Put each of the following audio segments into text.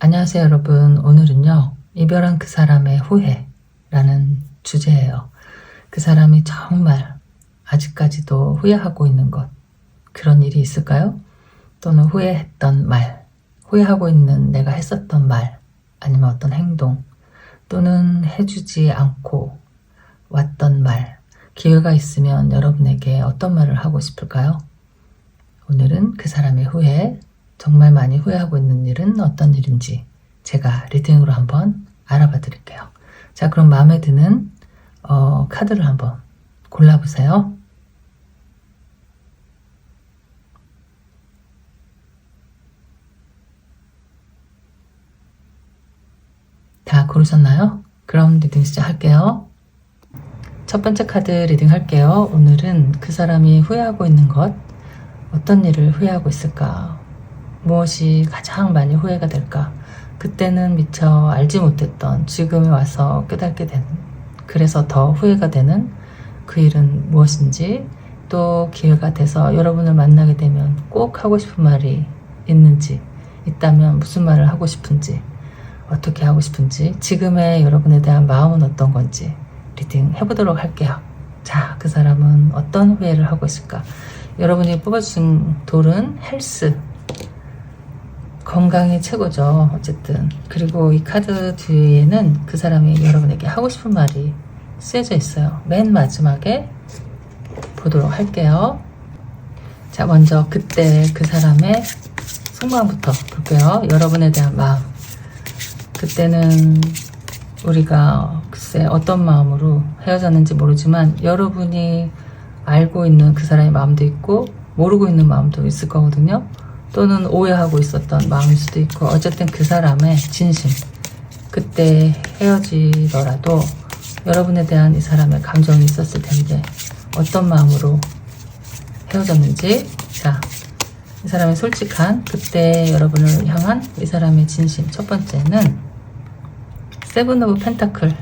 안녕하세요 여러분. 오늘은요 이별한 그 사람의 후회라는 주제예요. 그 사람이 정말 아직까지도 후회하고 있는 것, 그런 일이 있을까요? 또는 후회했던 말, 후회하고 있는 내가 했었던 말, 아니면 어떤 행동, 또는 해주지 않고 왔던 말, 기회가 있으면 여러분에게 어떤 말을 하고 싶을까요? 오늘은 그 사람의 후회, 정말 많이 후회하고 있는 일은 어떤 일인지 제가 리딩으로 한번 알아봐 드릴게요. 자, 그럼 마음에 드는 카드를 한번 골라보세요. 다 고르셨나요? 그럼 리딩 시작할게요. 첫 번째 카드 리딩 할게요. 오늘은 그 사람이 후회하고 있는 것, 어떤 일을 후회하고 있을까? 무엇이 가장 많이 후회가 될까? 그때는 미처 알지 못했던 지금에 와서 깨닫게 되는, 그래서 더 후회가 되는 그 일은 무엇인지, 또 기회가 돼서 여러분을 만나게 되면 꼭 하고 싶은 말이 있는지, 있다면 무슨 말을 하고 싶은지, 어떻게 하고 싶은지, 지금의 여러분에 대한 마음은 어떤 건지 리딩 해보도록 할게요. 자, 그 사람은 어떤 후회를 하고 있을까? 여러분이 뽑아주신 돌은 헬스, 건강이 최고죠. 어쨌든. 그리고 이 카드 뒤에는 그 사람이 여러분에게 하고 싶은 말이 쓰여져 있어요. 맨 마지막에 보도록 할게요. 자, 먼저 그때 그 사람의 속마음부터 볼게요. 여러분에 대한 마음. 그때는 우리가 글쎄 어떤 마음으로 헤어졌는지 모르지만 여러분이 알고 있는 그 사람의 마음도 있고 모르고 있는 마음도 있을 거거든요. 또는 오해하고 있었던 마음일 수도 있고, 어쨌든 그 사람의 진심, 그때 헤어지더라도 여러분에 대한 이 사람의 감정이 있었을 텐데 어떤 마음으로 헤어졌는지, 자, 이 사람의 솔직한 그때 여러분을 향한 이 사람의 진심. 첫 번째는 세븐 오브 펜타클,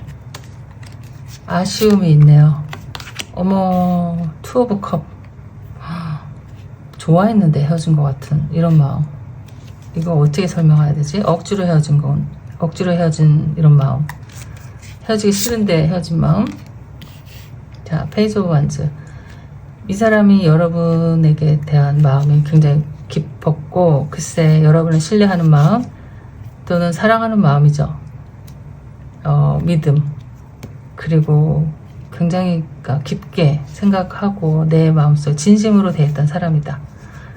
아쉬움이 있네요. 어머, 투 오브 컵, 좋아했는데 헤어진 것 같은 이런 마음. 이거 어떻게 설명해야 되지? 억지로 헤어진 건, 억지로 헤어진 이런 마음, 헤어지기 싫은데 헤어진 마음. 자, 페이지 오브 완즈, 이 사람이 여러분에게 대한 마음이 굉장히 깊었고, 글쎄 여러분을 신뢰하는 마음 또는 사랑하는 마음이죠. 믿음, 그리고 굉장히 깊게 생각하고 내 마음속 진심으로 대했던 사람이다.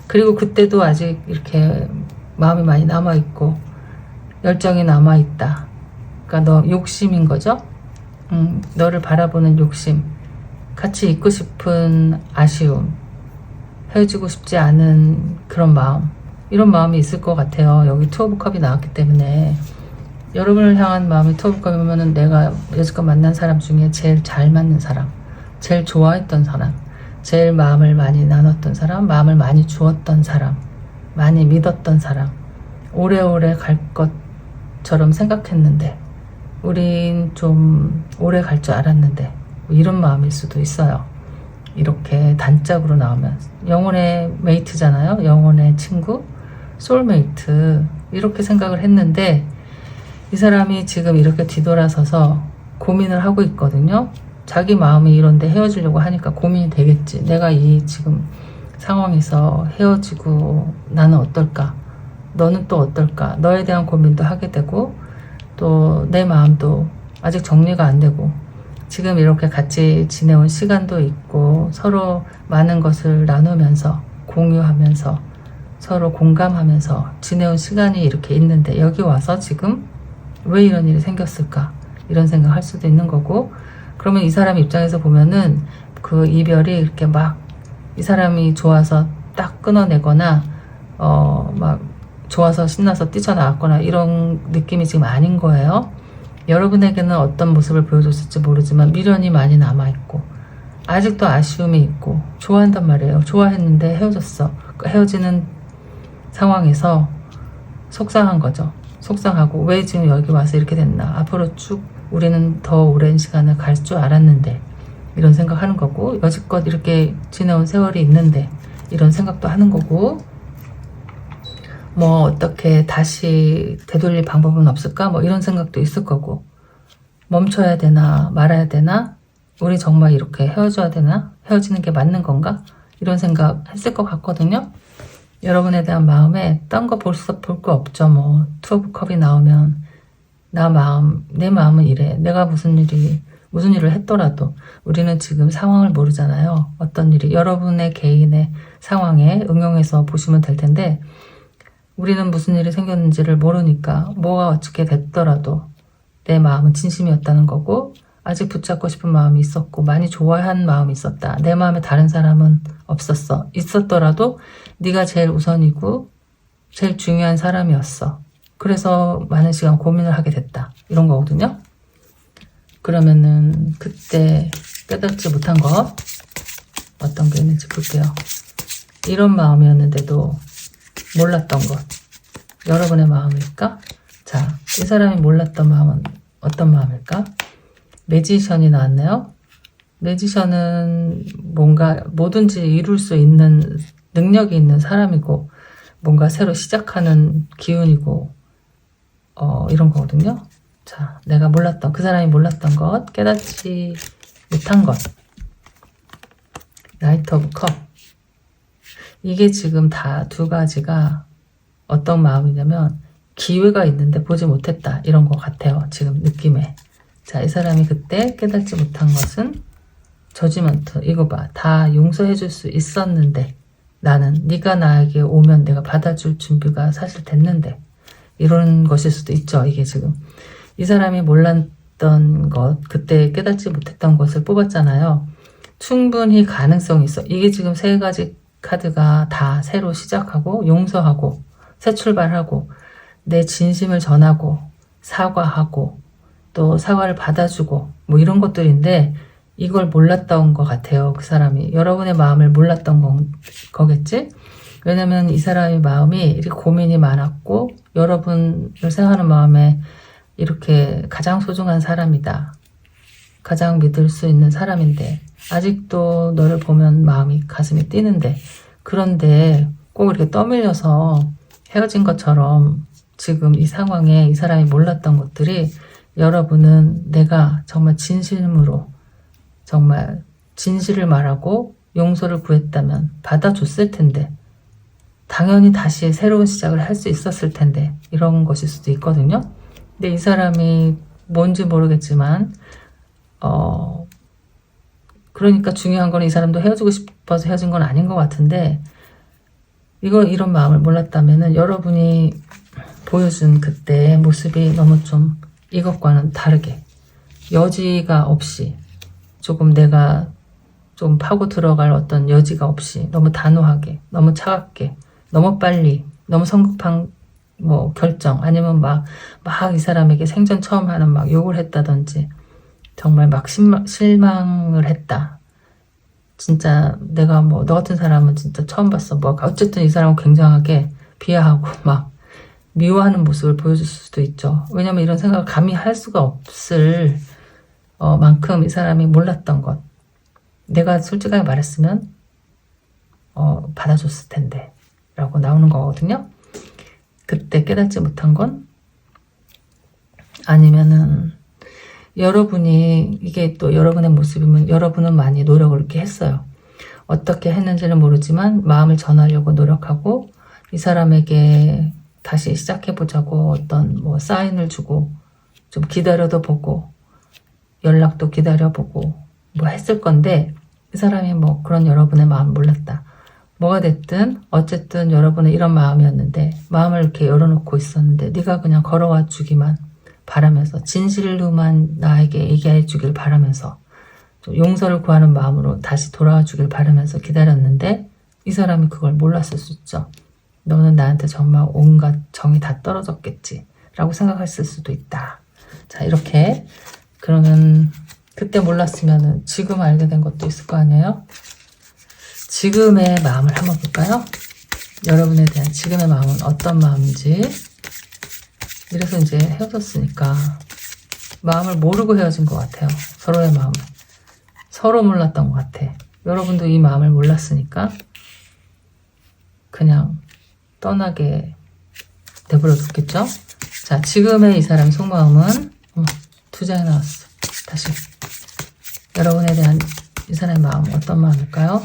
그리고 그때도 아직 이렇게 마음이 많이 남아있고 열정이 남아있다. 그러니까 너 욕심인 거죠. 너를 바라보는 욕심, 같이 있고 싶은 아쉬움, 헤어지고 싶지 않은 그런 마음, 이런 마음이 있을 것 같아요. 여기 투 오브 컵이 나왔기 때문에 여러분을 향한 마음이 투 오브 컵이면은 내가 여지껏 만난 사람 중에 제일 잘 맞는 사람, 제일 좋아했던 사람, 제일 마음을 많이 나눴던 사람, 마음을 많이 주었던 사람, 많이 믿었던 사람, 오래오래 갈 것처럼 생각했는데 우린 좀 오래 갈 줄 알았는데, 이런 마음일 수도 있어요. 이렇게 단짝으로 나오면 영혼의 메이트잖아요. 영혼의 친구, 소울메이트, 이렇게 생각을 했는데 이 사람이 지금 이렇게 뒤돌아서서 고민을 하고 있거든요. 자기 마음이 이런데 헤어지려고 하니까 고민이 되겠지. 내가 이 지금 상황에서 헤어지고 나는 어떨까? 너는 또 어떨까? 너에 대한 고민도 하게 되고, 또 내 마음도 아직 정리가 안 되고, 지금 이렇게 같이 지내온 시간도 있고 서로 많은 것을 나누면서 공유하면서 서로 공감하면서 지내온 시간이 이렇게 있는데 여기 와서 지금 왜 이런 일이 생겼을까? 이런 생각할 수도 있는 거고, 그러면 이 사람 입장에서 보면은 그 이별이 이렇게 막 이 사람이 좋아서 딱 끊어내거나 막 좋아서 신나서 뛰쳐나왔거나 이런 느낌이 지금 아닌 거예요. 여러분에게는 어떤 모습을 보여줬을지 모르지만 미련이 많이 남아있고 아직도 아쉬움이 있고 좋아한단 말이에요. 좋아했는데 헤어졌어. 헤어지는 상황에서 속상한 거죠. 속상하고 왜 지금 여기 와서 이렇게 됐나, 앞으로 쭉 우리는 더 오랜 시간을 갈 줄 알았는데, 이런 생각하는 거고, 여지껏 이렇게 지내온 세월이 있는데 이런 생각도 하는 거고, 뭐 어떻게 다시 되돌릴 방법은 없을까? 뭐 이런 생각도 있을 거고, 멈춰야 되나 말아야 되나? 우리 정말 이렇게 헤어져야 되나? 헤어지는 게 맞는 건가? 이런 생각 했을 것 같거든요. 여러분에 대한 마음에 딴 거 볼 거 없죠. 뭐 투 오브 컵이 나오면 내 마음은 이래. 내가 무슨 일을 했더라도 우리는 지금 상황을 모르잖아요. 어떤 일이 여러분의 개인의 상황에 응용해서 보시면 될 텐데, 우리는 무슨 일이 생겼는지를 모르니까 뭐가 어떻게 됐더라도 내 마음은 진심이었다는 거고, 아직 붙잡고 싶은 마음이 있었고 많이 좋아한 마음이 있었다. 내 마음에 다른 사람은 없었어. 있었더라도 네가 제일 우선이고 제일 중요한 사람이었어. 그래서 많은 시간 고민을 하게 됐다. 이런 거거든요. 그러면은 그때 깨닫지 못한 것 어떤 게 있는지 볼게요. 이런 마음이었는데도 몰랐던 것, 여러분의 마음일까? 자, 이 사람이 몰랐던 마음은 어떤 마음일까? 매지션이 나왔네요. 매지션은 뭔가 뭐든지 이룰 수 있는 능력이 있는 사람이고, 뭔가 새로 시작하는 기운이고, 이런 거거든요. 자, 내가 몰랐던, 그 사람이 몰랐던 것, 깨닫지 못한 것. 나이트 오브 컵. 이게 지금 다 두 가지가 어떤 마음이냐면, 기회가 있는데 보지 못했다. 이런 것 같아요. 지금 느낌에. 자, 이 사람이 그때 깨닫지 못한 것은 저지먼트. 이거 봐. 다 용서해 줄 수 있었는데, 나는 네가 나에게 오면 내가 받아줄 준비가 사실 됐는데, 이런 것일 수도 있죠. 이게 지금 이 사람이 몰랐던 것, 그때 깨닫지 못했던 것을 뽑았잖아요. 충분히 가능성이 있어. 이게 지금 세 가지 카드가 다 새로 시작하고, 용서하고, 새 출발하고, 내 진심을 전하고, 사과하고, 또 사과를 받아주고, 뭐 이런 것들인데, 이걸 몰랐던 것 같아요. 그 사람이 여러분의 마음을 몰랐던 거겠지? 왜냐면 이 사람의 마음이 이렇게 고민이 많았고, 여러분을 생각하는 마음에 이렇게 가장 소중한 사람이다, 가장 믿을 수 있는 사람인데, 아직도 너를 보면 마음이 가슴이 뛰는데, 그런데 꼭 이렇게 떠밀려서 헤어진 것처럼 지금 이 상황에 이 사람이 몰랐던 것들이, 여러분은 내가 정말 진심으로 정말 진실을 말하고 용서를 구했다면 받아줬을 텐데, 당연히 다시 새로운 시작을 할 수 있었을 텐데, 이런 것일 수도 있거든요. 근데 이 사람이 뭔지 모르겠지만, 그러니까 중요한 건 이 사람도 헤어지고 싶어서 헤어진 건 아닌 것 같은데, 이런 마음을 몰랐다면은 여러분이 보여준 그때의 모습이 너무 좀 이것과는 다르게, 여지가 없이, 조금 내가 좀 파고 들어갈 어떤 여지가 없이, 너무 단호하게, 너무 차갑게, 너무 빨리, 너무 성급한 뭐 결정, 아니면 막 이 사람에게 생전 처음 하는 막 욕을 했다든지, 정말 막 실망을 했다. 진짜 내가 뭐 너 같은 사람은 진짜 처음 봤어. 뭐 어쨌든 이 사람은 굉장하게 비하하고 막 미워하는 모습을 보여줄 수도 있죠. 왜냐면 이런 생각을 감히 할 수가 없을 만큼 이 사람이 몰랐던 것, 내가 솔직하게 말했으면 받아줬을 텐데 라고 나오는 거거든요. 그때 깨닫지 못한 건, 아니면은 여러분이, 이게 또 여러분의 모습이면 여러분은 많이 노력을 이렇게 했어요. 어떻게 했는지는 모르지만 마음을 전하려고 노력하고, 이 사람에게 다시 시작해보자고 어떤 뭐 사인을 주고, 좀 기다려도 보고, 연락도 기다려보고 뭐 했을 건데, 이 사람이 뭐 그런 여러분의 마음을 몰랐다. 뭐가 됐든 어쨌든 여러분은 이런 마음이었는데, 마음을 이렇게 열어놓고 있었는데, 네가 그냥 걸어와 주기만 바라면서, 진실로만 나에게 얘기해 주길 바라면서, 좀 용서를 구하는 마음으로 다시 돌아와 주길 바라면서 기다렸는데, 이 사람이 그걸 몰랐을 수 있죠. 너는 나한테 정말 온갖 정이 다 떨어졌겠지 라고 생각했을 수도 있다. 자, 이렇게. 그러면 그때 몰랐으면 지금 알게 된 것도 있을 거 아니에요? 지금의 마음을 한번 볼까요? 여러분에 대한 지금의 마음은 어떤 마음인지. 이래서 이제 헤어졌으니까 마음을 모르고 헤어진 것 같아요. 서로의 마음을 서로 몰랐던 것 같아. 여러분도 이 마음을 몰랐으니까 그냥 떠나게 내버려 뒀겠죠? 자, 지금의 이 사람의 속마음은, 두 장이 나왔어. 다시. 여러분에 대한 이 사람의 마음, 어떤 마음일까요?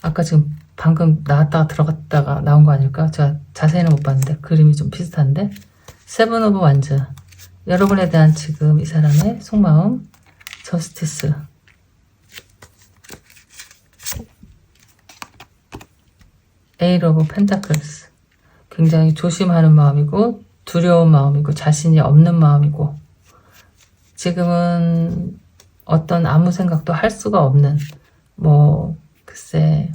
아까 지금 방금 나왔다가 들어갔다가 나온 거 아닐까? 제가 자세히는 못 봤는데, 그림이 좀 비슷한데. 세븐 오브 완즈. 여러분에 대한 지금 이 사람의 속마음, 저스티스. 에잇 오브 펜타클스. 굉장히 조심하는 마음이고 두려운 마음이고 자신이 없는 마음이고 지금은 어떤 아무 생각도 할 수가 없는 뭐 글쎄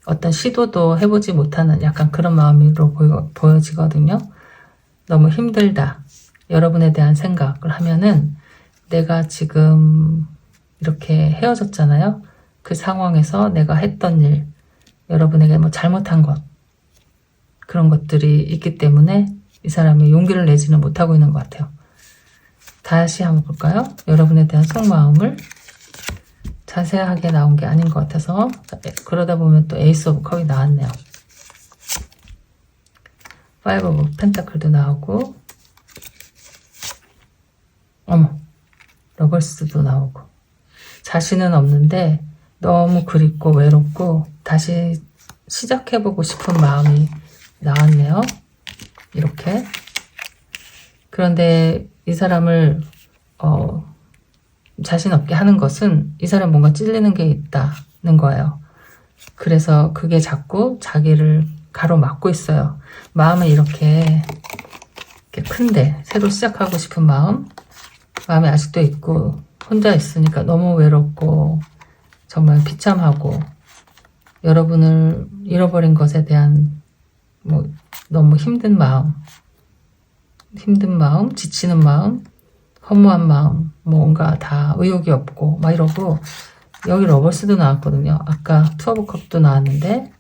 어떤 시도도 해보지 못하는 약간 그런 마음으로 보여지거든요. 너무 힘들다. 여러분에 대한 생각을 하면은 내가 지금 이렇게 헤어졌잖아요. 그 상황에서 내가 했던 일, 여러분에게 뭐 잘못한 것, 그런 것들이 있기 때문에 이 사람이 용기를 내지는 못하고 있는 것 같아요. 다시 한번 볼까요? 여러분에 대한 속마음을 자세하게 나온 게 아닌 것 같아서 그러다 보면 또 에이스 오브 컵이 나왔네요. 파이브 오브 펜타클도 나오고 어머 러벌스도 나오고 자신은 없는데 너무 그립고 외롭고 다시 시작해보고 싶은 마음이 나왔네요. 이렇게. 그런데 이 사람을 자신 없게 하는 것은 이 사람 뭔가 찔리는 게 있다는 거예요. 그래서 그게 자꾸 자기를 가로막고 있어요. 마음은 이렇게 큰데 새로 시작하고 싶은 마음이 아직도 있고 혼자 있으니까 너무 외롭고 정말 비참하고 여러분을 잃어버린 것에 대한 뭐 너무 힘든 마음, 지치는 마음, 허무한 마음, 뭔가 다 의욕이 없고 막 이러고 여기 러버스도 나왔거든요. 아까 투 오브 컵도 나왔는데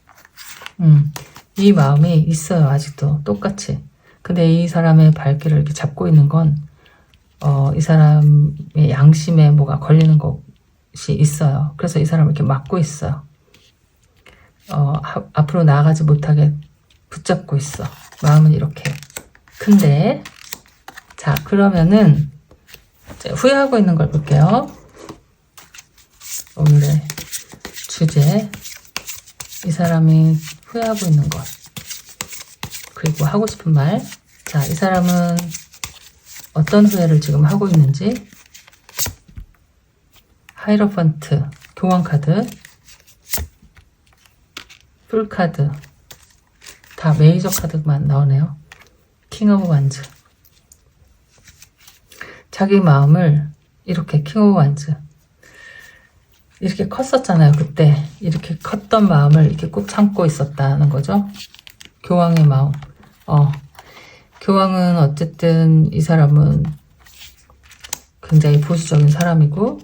이 마음이 있어요. 아직도 똑같이. 근데 이 사람의 발길을 이렇게 잡고 있는 건 이 사람의 양심에 뭐가 걸리는 것이 있어요. 그래서 이 사람을 이렇게 막고 있어요. 앞으로 나아가지 못하게 붙잡고 있어. 마음은 이렇게 큰데. 자, 그러면은 후회하고 있는 걸 볼게요. 오늘의 주제. 이 사람이 후회하고 있는 것. 그리고 하고 싶은 말. 자, 이 사람은 어떤 후회를 지금 하고 있는지. 하이로펀트, 교환카드, 풀카드, 다 메이저 카드만 나오네요. 킹 오브 완즈. 자기 마음을 이렇게 킹 오브 완즈. 이렇게 컸었잖아요. 그때 이렇게 컸던 마음을 이렇게 꾹 참고 있었다는 거죠. 교황의 마음. 교황은 어쨌든 이 사람은 굉장히 보수적인 사람이고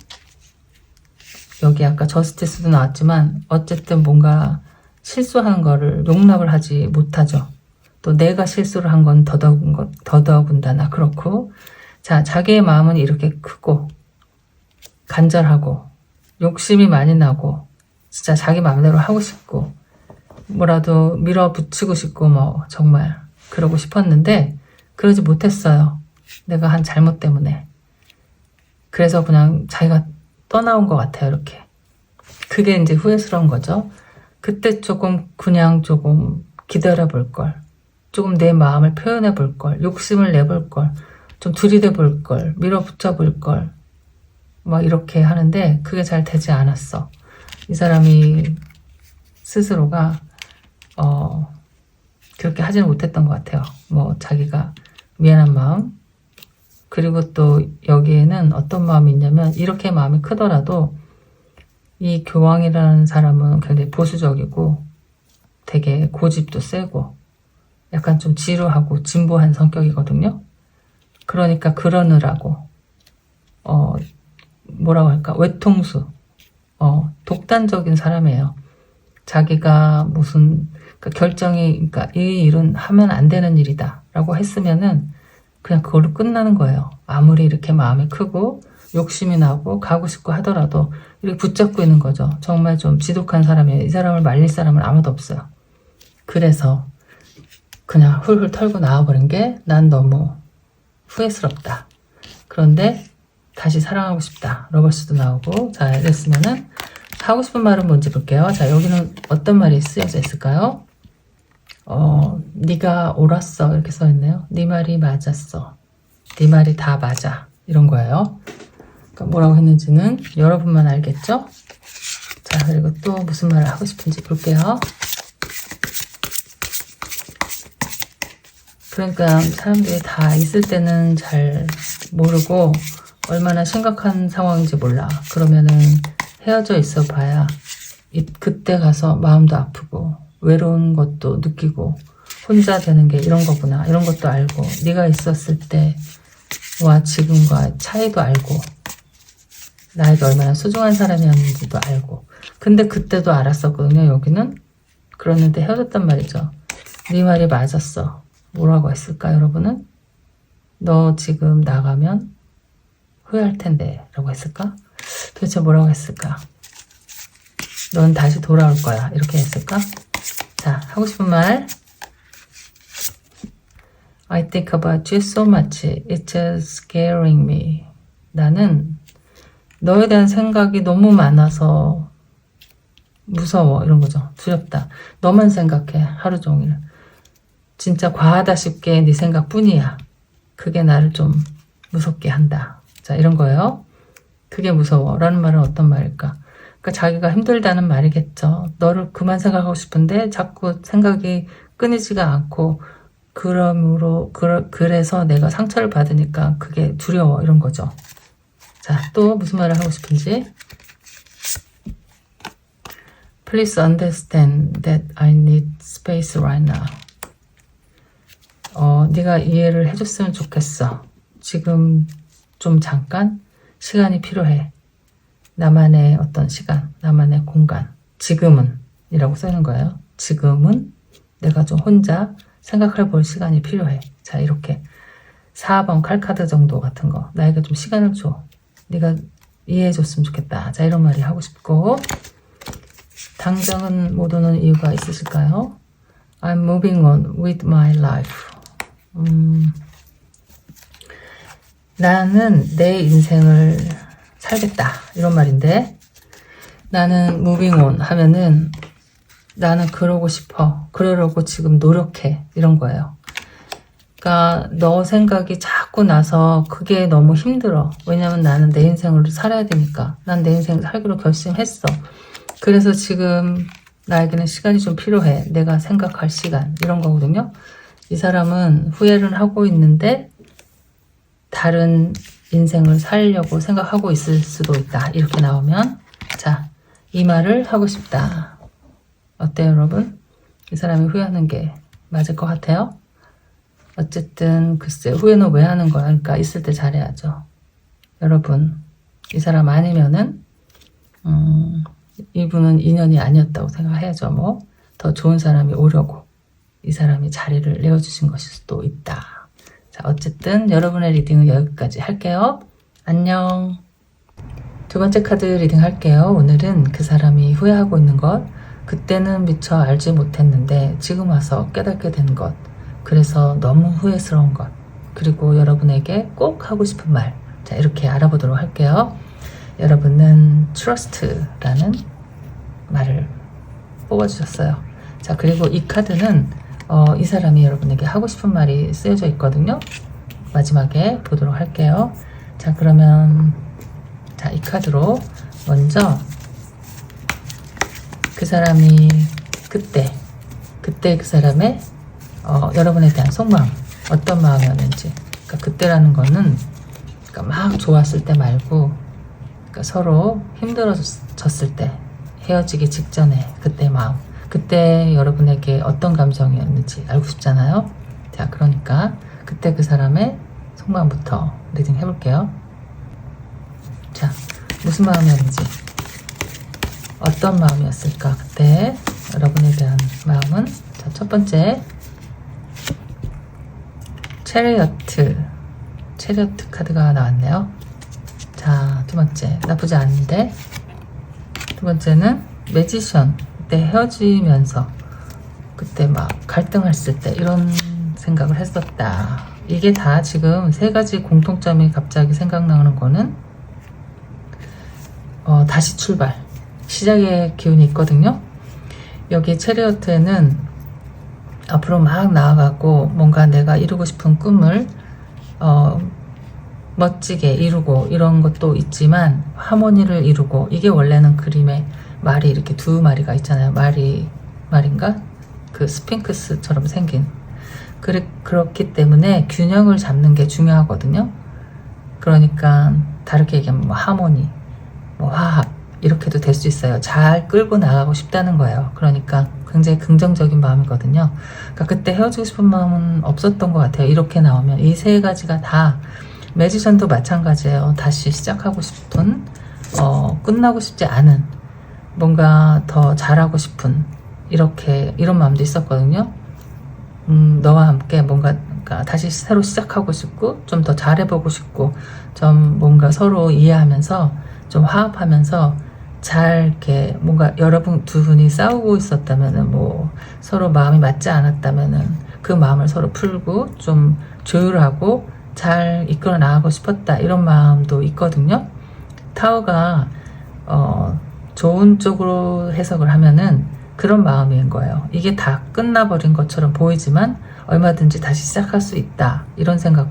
여기 아까 저스티스도 나왔지만 어쨌든 뭔가 실수하는 거를 용납을 하지 못하죠. 또 내가 실수를 한 건 더더군다나 그렇고 자, 자기의 마음은 이렇게 크고 간절하고 욕심이 많이 나고 진짜 자기 마음대로 하고 싶고 뭐라도 밀어붙이고 싶고 뭐 정말 그러고 싶었는데 그러지 못했어요. 내가 한 잘못 때문에. 그래서 그냥 자기가 떠나온 것 같아요. 이렇게. 그게 이제 후회스러운 거죠. 그때 조금 기다려 볼 걸. 조금 내 마음을 표현해 볼 걸. 욕심을 내볼 걸. 좀 들이대 볼 걸. 밀어붙여 볼 걸. 막 이렇게 하는데 그게 잘 되지 않았어. 이 사람이 스스로가 그렇게 하지는 못했던 것 같아요. 뭐 자기가 미안한 마음. 그리고 또 여기에는 어떤 마음이 있냐면 이렇게 마음이 크더라도 이 교황이라는 사람은 굉장히 보수적이고 되게 고집도 세고 약간 좀 지루하고 진보한 성격이거든요. 그러니까 그러느라고 뭐라고 할까? 외통수. 독단적인 사람이에요. 자기가 무슨 그러니까 이 일은 하면 안 되는 일이다 라고 했으면은 그냥 그걸로 끝나는 거예요. 아무리 이렇게 마음이 크고 욕심이 나고 가고 싶고 하더라도 이렇게 붙잡고 있는 거죠. 정말 좀 지독한 사람이에요. 이 사람을 말릴 사람은 아무도 없어요. 그래서 그냥 훌훌 털고 나와버린 게 난 너무 후회스럽다. 그런데 다시 사랑하고 싶다. 러버스도 나오고. 자, 이랬으면은 하고 싶은 말은 뭔지 볼게요. 자, 여기는 어떤 말이 쓰여져 있을까요? 네가 옳았어. 이렇게 써있네요. 네 말이 맞았어. 네 말이 다 맞아. 이런 거예요. 그러니까 뭐라고 했는지는 여러분만 알겠죠? 자, 그리고 또 무슨 말을 하고 싶은지 볼게요. 그러니까 사람들이 다 있을 때는 잘 모르고 얼마나 심각한 상황인지 몰라. 그러면은 헤어져 있어 봐야 그때 가서 마음도 아프고 외로운 것도 느끼고 혼자 되는 게 이런 거구나. 이런 것도 알고 네가 있었을 때와 지금과 차이도 알고 나에게 얼마나 소중한 사람이었는지도 알고. 근데 그때도 알았었거든요. 여기는. 그랬는데 헤어졌단 말이죠. 네 말이 맞았어. 뭐라고 했을까 여러분은? 너 지금 나가면 후회할 텐데 라고 했을까? 도대체 뭐라고 했을까? 넌 다시 돌아올 거야 이렇게 했을까? 자, 하고 싶은 말. I think about you so much. It's scaring me. 나는 너에 대한 생각이 너무 많아서 무서워. 이런 거죠. 두렵다. 너만 생각해. 하루 종일. 진짜 과하다 싶게 네 생각뿐이야. 그게 나를 좀 무섭게 한다. 자, 이런 거예요. 그게 무서워 라는 말은 어떤 말일까? 그러니까 자기가 힘들다는 말이겠죠. 너를 그만 생각하고 싶은데 자꾸 생각이 끊이지가 않고 그래서 내가 상처를 받으니까 그게 두려워. 이런 거죠. 자, 또 무슨 말을 하고 싶은지. Please understand that I need space right now. 네가 이해를 해줬으면 좋겠어. 지금 좀 잠깐 시간이 필요해. 나만의 어떤 시간, 나만의 공간. 지금은 이라고 쓰는 거예요. 지금은 내가 좀 혼자 생각해 볼 시간이 필요해. 자, 이렇게 4번 칼카드 정도 같은 거. 나에게 좀 시간을 줘. 네가 이해해 줬으면 좋겠다. 자, 이런 말이 하고 싶고. 당장은 못 오는 이유가 있으실까요? I'm moving on with my life. 나는 내 인생을 살겠다. 이런 말인데, 나는 moving on 하면은 나는 그러고 싶어. 그러려고 지금 노력해. 이런 거예요. 그러니까 너 생각이 자꾸 나서 그게 너무 힘들어. 왜냐면 나는 내 인생을 살아야 되니까. 난 내 인생을 살기로 결심했어. 그래서 지금 나에게는 시간이 좀 필요해. 내가 생각할 시간. 이런 거거든요. 이 사람은 후회를 하고 있는데 다른 인생을 살려고 생각하고 있을 수도 있다. 이렇게 나오면 자, 이 말을 하고 싶다. 어때요, 여러분? 이 사람이 후회하는 게 맞을 것 같아요? 어쨌든 글쎄 후회는 왜 하는 거야? 그러니까 있을 때 잘해야죠. 여러분, 이 사람 아니면은 이분은 인연이 아니었다고 생각해야죠. 뭐 더 좋은 사람이 오려고 이 사람이 자리를 내어주신 것일 수도 있다. 자, 어쨌든 여러분의 리딩은 여기까지 할게요. 안녕. 두 번째 카드 리딩 할게요. 오늘은 그 사람이 후회하고 있는 것, 그때는 미처 알지 못했는데 지금 와서 깨닫게 된 것, 그래서 너무 후회스러운 것, 그리고 여러분에게 꼭 하고 싶은 말. 자, 이렇게 알아보도록 할게요. 여러분은 trust라는 말을 뽑아주셨어요. 자, 그리고 이 카드는 이 사람이 여러분에게 하고 싶은 말이 쓰여져 있거든요. 마지막에 보도록 할게요. 자, 그러면 자, 이 카드로 먼저 그 사람이 그때 그 사람의 여러분에 대한 속마음, 어떤 마음이었는지. 그러니까 그때라는 거는 그러니까 막 좋았을 때 말고, 그러니까 서로 힘들어졌을 때, 헤어지기 직전에 그때 마음, 그때 여러분에게 어떤 감정이었는지 알고 싶잖아요. 자, 그러니까 그때 그 사람의 속마음부터 리딩 해볼게요. 자, 무슨 마음이었는지, 어떤 마음이었을까? 그때 여러분에 대한 마음은. 자, 첫 번째 체리어트 카드가 나왔네요. 자, 두 번째 나쁘지 않은데, 두 번째는 매지션. 그때 헤어지면서 그때 막 갈등했을 때 이런 생각을 했었다. 이게 다 지금 세 가지 공통점이 갑자기 생각나는 거는 다시 출발, 시작의 기운이 있거든요. 여기 체리어트에는 앞으로 막 나아가고 뭔가 내가 이루고 싶은 꿈을 멋지게 이루고 이런 것도 있지만 하모니를 이루고, 이게 원래는 그림에 말이 이렇게 두 마리가 있잖아요. 말인가? 그 스핑크스처럼 생긴. 그렇기 때문에 균형을 잡는 게 중요하거든요. 그러니까 다르게 얘기하면 뭐 하모니, 뭐 화합 이렇게도 될 수 있어요. 잘 끌고 나가고 싶다는 거예요. 그러니까 굉장히 긍정적인 마음이거든요. 그러니까 그때 헤어지고 싶은 마음은 없었던 것 같아요. 이렇게 나오면 이 세 가지가 다, 매지션도 마찬가지예요. 다시 시작하고 싶은, 끝나고 싶지 않은, 뭔가 더 잘하고 싶은, 이런 마음도 있었거든요. 너와 함께 그러니까 다시 새로 시작하고 싶고, 좀 더 잘해보고 싶고, 좀 뭔가 서로 이해하면서, 좀 화합하면서, 잘 이렇게 뭔가 여러분 두 분이 싸우고 있었다면은, 뭐 서로 마음이 맞지 않았다면은 그 마음을 서로 풀고 좀 조율하고 잘 이끌어 나가고 싶었다, 이런 마음도 있거든요. 타워가 좋은 쪽으로 해석을 하면은 그런 마음인 거예요. 이게 다 끝나버린 것처럼 보이지만 얼마든지 다시 시작할 수 있다, 이런 생각을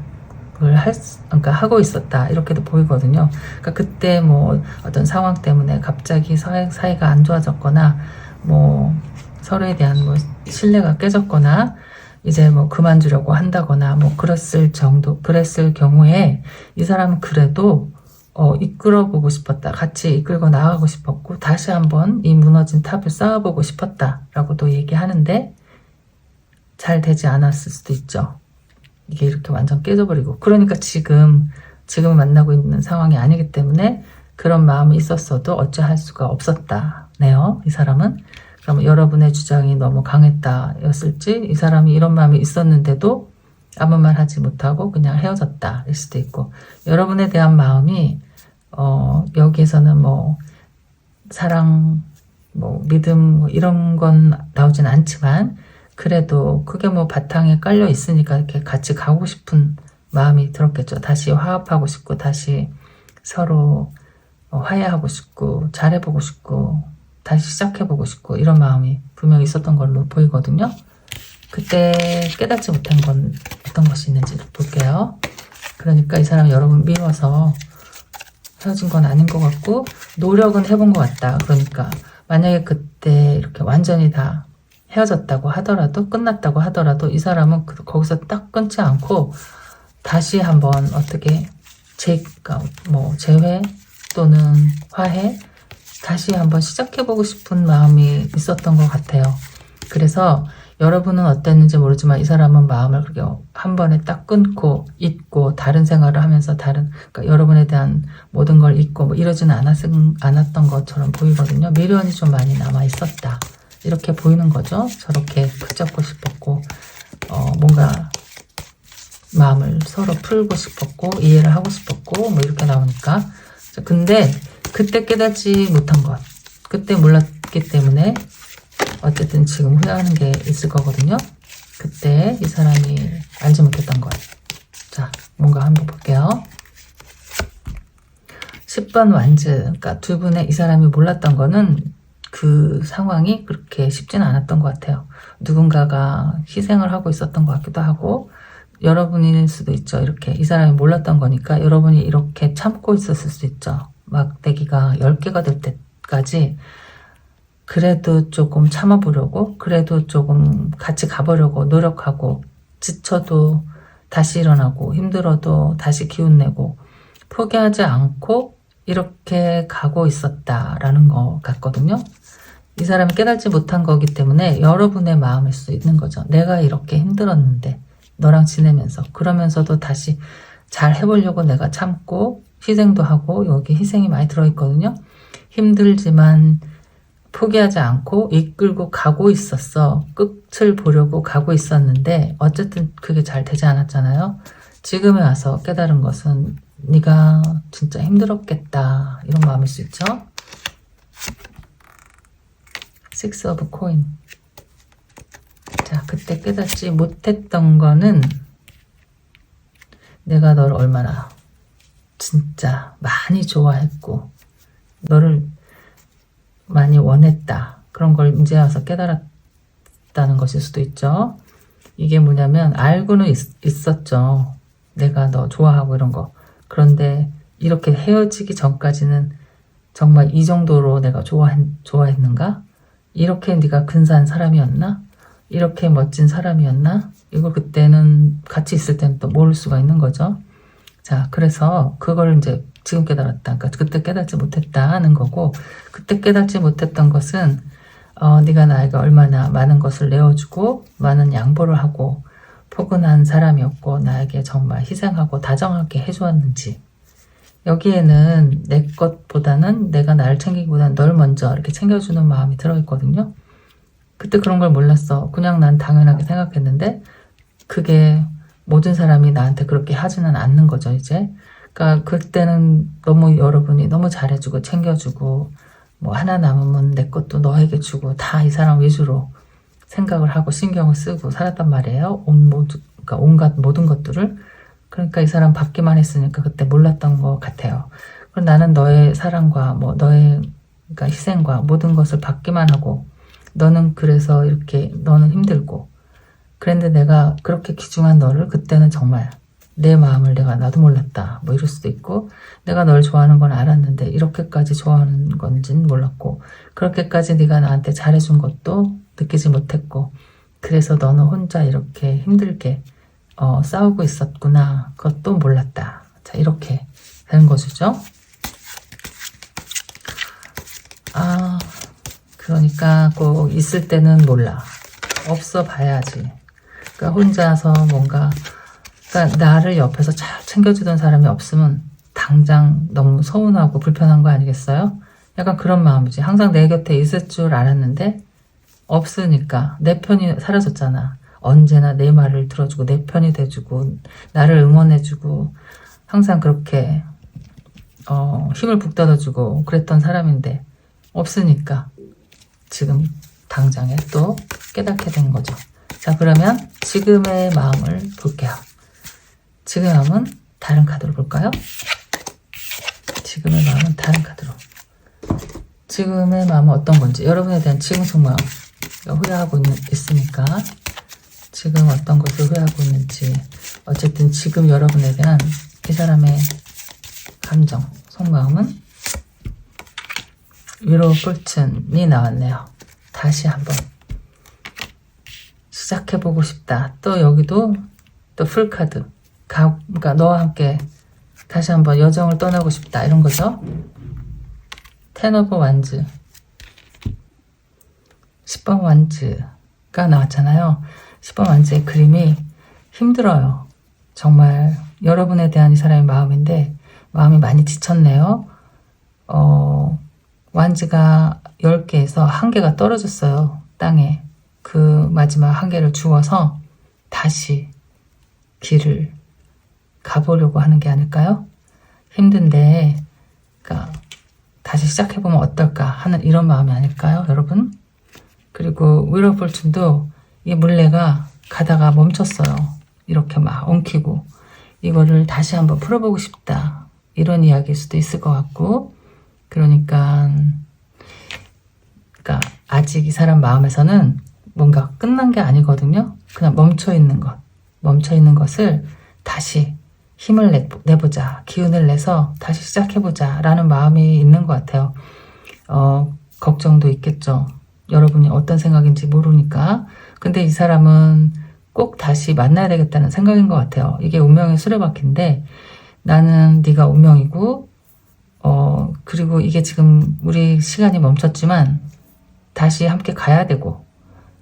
그러니까 하고 있었다, 이렇게도 보이거든요. 그러니까 그때 뭐 어떤 상황 때문에 갑자기 사이가 안 좋아졌거나, 뭐 서로에 대한 뭐 신뢰가 깨졌거나, 이제 뭐 그만두려고 한다거나 뭐 그랬을 경우에 이 사람은 그래도 이끌어보고 싶었다, 같이 이끌고 나가고 싶었고, 다시 한번 이 무너진 탑을 쌓아보고 싶었다 라고도 얘기하는데, 잘 되지 않았을 수도 있죠. 이게 이렇게 완전 깨져버리고, 그러니까 지금 만나고 있는 상황이 아니기 때문에 그런 마음이 있었어도 어찌할 수가 없었다네요, 이 사람은. 그럼 여러분의 주장이 너무 강했다 였을지, 이 사람이 이런 마음이 있었는데도 아무 말 하지 못하고 그냥 헤어졌다 일 수도 있고, 여러분에 대한 마음이 여기에서는 뭐 사랑, 뭐 믿음, 뭐 이런 건 나오진 않지만, 그래도 그게 뭐 바탕에 깔려 있으니까 이렇게 같이 가고 싶은 마음이 들었겠죠. 다시 화합하고 싶고, 다시 서로 화해하고 싶고, 잘해보고 싶고, 다시 시작해보고 싶고, 이런 마음이 분명히 있었던 걸로 보이거든요. 그때 깨닫지 못한 건 어떤 것이 있는지 볼게요. 그러니까 이 사람이 여러분 미워서 헤어진 건 아닌 것 같고, 노력은 해본 것 같다. 그러니까 만약에 그때 이렇게 완전히 다 헤어졌다고 하더라도, 끝났다고 하더라도, 이 사람은 거기서 딱 끊지 않고 다시 한번 어떻게 뭐 재회 또는 화해, 다시 한번 시작해보고 싶은 마음이 있었던 것 같아요. 그래서 여러분은 어땠는지 모르지만 이 사람은 마음을 그렇게 한 번에 딱 끊고 잊고 다른 생활을 하면서 그러니까 여러분에 대한 모든 걸 잊고 뭐 이러지는 않았던 것처럼 보이거든요. 미련이 좀 많이 남아 있었다, 이렇게 보이는 거죠. 저렇게 붙잡고 싶었고, 뭔가 마음을 서로 풀고 싶었고, 이해를 하고 싶었고, 뭐 이렇게 나오니까. 근데 그때 깨닫지 못한 것, 그때 몰랐기 때문에 어쨌든 지금 후회하는 게 있을 거거든요. 그때 이 사람이 알지 못했던 것. 자, 뭔가 한번 볼게요. 10번 완즈. 그러니까 두 분의, 이 사람이 몰랐던 거는 그 상황이 그렇게 쉽지는 않았던 것 같아요. 누군가가 희생을 하고 있었던 것 같기도 하고, 여러분일 수도 있죠. 이렇게 이 사람이 몰랐던 거니까 여러분이 이렇게 참고 있었을 수 있죠. 막대기가 10개가 될 때까지 그래도 조금 참아보려고, 그래도 조금 같이 가보려고 노력하고, 지쳐도 다시 일어나고, 힘들어도 다시 기운내고, 포기하지 않고 이렇게 가고 있었다라는 것 같거든요. 이 사람이 깨닫지 못한 거기 때문에 여러분의 마음일 수 있는 거죠. 내가 이렇게 힘들었는데 너랑 지내면서, 그러면서도 다시 잘 해보려고 내가 참고 희생도 하고, 여기 희생이 많이 들어있거든요. 힘들지만 포기하지 않고 이끌고 가고 있었어. 끝을 보려고 가고 있었는데 어쨌든 그게 잘 되지 않았잖아요. 지금에 와서 깨달은 것은 네가 진짜 힘들었겠다, 이런 마음일 수 있죠. Six of Coin. 자, 그때 깨닫지 못했던 거는 내가 너를 얼마나 진짜 많이 좋아했고 너를 많이 원했다. 그런 걸 이제 와서 깨달았다는 것일 수도 있죠. 이게 뭐냐면 알고는 있었죠. 내가 너 좋아하고 이런 거. 그런데 이렇게 헤어지기 전까지는 정말 이 정도로 내가 좋아했는가? 이렇게 네가 근사한 사람이었나? 이렇게 멋진 사람이었나? 이걸 그때는 같이 있을 때는 또 모를 수가 있는 거죠. 자, 그래서 그걸 이제 지금 깨달았다. 그러니까 그때 깨닫지 못했다 하는 거고, 그때 깨닫지 못했던 것은 네가 나에게 얼마나 많은 것을 내어주고 많은 양보를 하고 포근한 사람이었고 나에게 정말 희생하고 다정하게 해주었는지, 여기에는 내 것보다는 내가 나를 챙기기보다는 널 먼저 이렇게 챙겨주는 마음이 들어있거든요. 그때 그런 걸 몰랐어. 그냥 난 당연하게 생각했는데 그게 모든 사람이 나한테 그렇게 하지는 않는 거죠, 이제. 그러니까 그때는 너무 여러분이 너무 잘해주고 챙겨주고 뭐 하나 남으면 내 것도 너에게 주고 다 이 사람 위주로 생각을 하고 신경을 쓰고 살았단 말이에요. 그러니까 온갖 모든 것들을. 그러니까 이 사람 받기만 했으니까 그때 몰랐던 것 같아요. 그럼 나는 너의 사랑과 뭐 너의 그러니까 희생과 모든 것을 받기만 하고 너는 그래서 이렇게 너는 힘들고 그런데 내가 그렇게 귀중한 너를 그때는 정말 내 마음을 내가 나도 몰랐다 뭐 이럴 수도 있고 내가 널 좋아하는 건 알았는데 이렇게까지 좋아하는 건지는 몰랐고 그렇게까지 네가 나한테 잘해준 것도 느끼지 못했고 그래서 너는 혼자 이렇게 힘들게 싸우고 있었구나 그것도 몰랐다. 자, 이렇게 되는 것이죠. 그러니까 꼭 있을 때는 몰라. 없어 봐야지. 그러니까 혼자서 뭔가 그러니까 나를 옆에서 잘 챙겨주던 사람이 없으면 당장 너무 서운하고 불편한 거 아니겠어요? 약간 그런 마음이지. 항상 내 곁에 있을 줄 알았는데 없으니까 내 편이 사라졌잖아. 언제나 내 말을 들어주고 내 편이 돼주고 나를 응원해주고 항상 그렇게 힘을 북돋아주고 그랬던 사람인데 없으니까 지금 당장에 또 깨닫게 된 거죠. 자, 그러면 지금의 마음을 볼게요. 지금의 마음은 다른 카드로 볼까요? 지금의 마음은 다른 카드로. 지금의 마음은 어떤 건지 여러분에 대한 지금 속마음 후회하고 있으니까 지금 어떤 것을 후회하고 있는지 어쨌든 지금 여러분에 대한 이 사람의 감정 속마음은 위로 폴춘이 나왔네요. 다시 한번 시작해보고 싶다. 또 여기도 또 풀카드 그러니까 너와 함께 다시 한번 여정을 떠나고 싶다 이런 거죠. 텐 오브 완즈 10번 완즈가 나왔잖아요. 10번 완즈의 그림이 힘들어요. 정말 여러분에 대한 이 사람의 마음인데 마음이 많이 지쳤네요. 완즈가 10개에서 1개가 떨어졌어요. 땅에. 그 마지막 1개를 주워서 다시 길을 가보려고 하는 게 아닐까요? 힘든데 그러니까 다시 시작해보면 어떨까 하는 이런 마음이 아닐까요, 여러분? 그리고 위로 폴춘도 이 물레가 가다가 멈췄어요. 이렇게 막 엉키고 이거를 다시 한번 풀어보고 싶다. 이런 이야기일 수도 있을 것 같고 그러니까 아직 이 사람 마음에서는 뭔가 끝난 게 아니거든요. 그냥 멈춰있는 것을 다시 힘을 내보자, 기운을 내서 다시 시작해보자 라는 마음이 있는 것 같아요. 걱정도 있겠죠. 여러분이 어떤 생각인지 모르니까. 근데 이 사람은 꼭 다시 만나야 되겠다는 생각인 것 같아요. 이게 운명의 수레바퀴인데 나는 네가 운명이고 그리고 이게 지금 우리 시간이 멈췄지만 다시 함께 가야 되고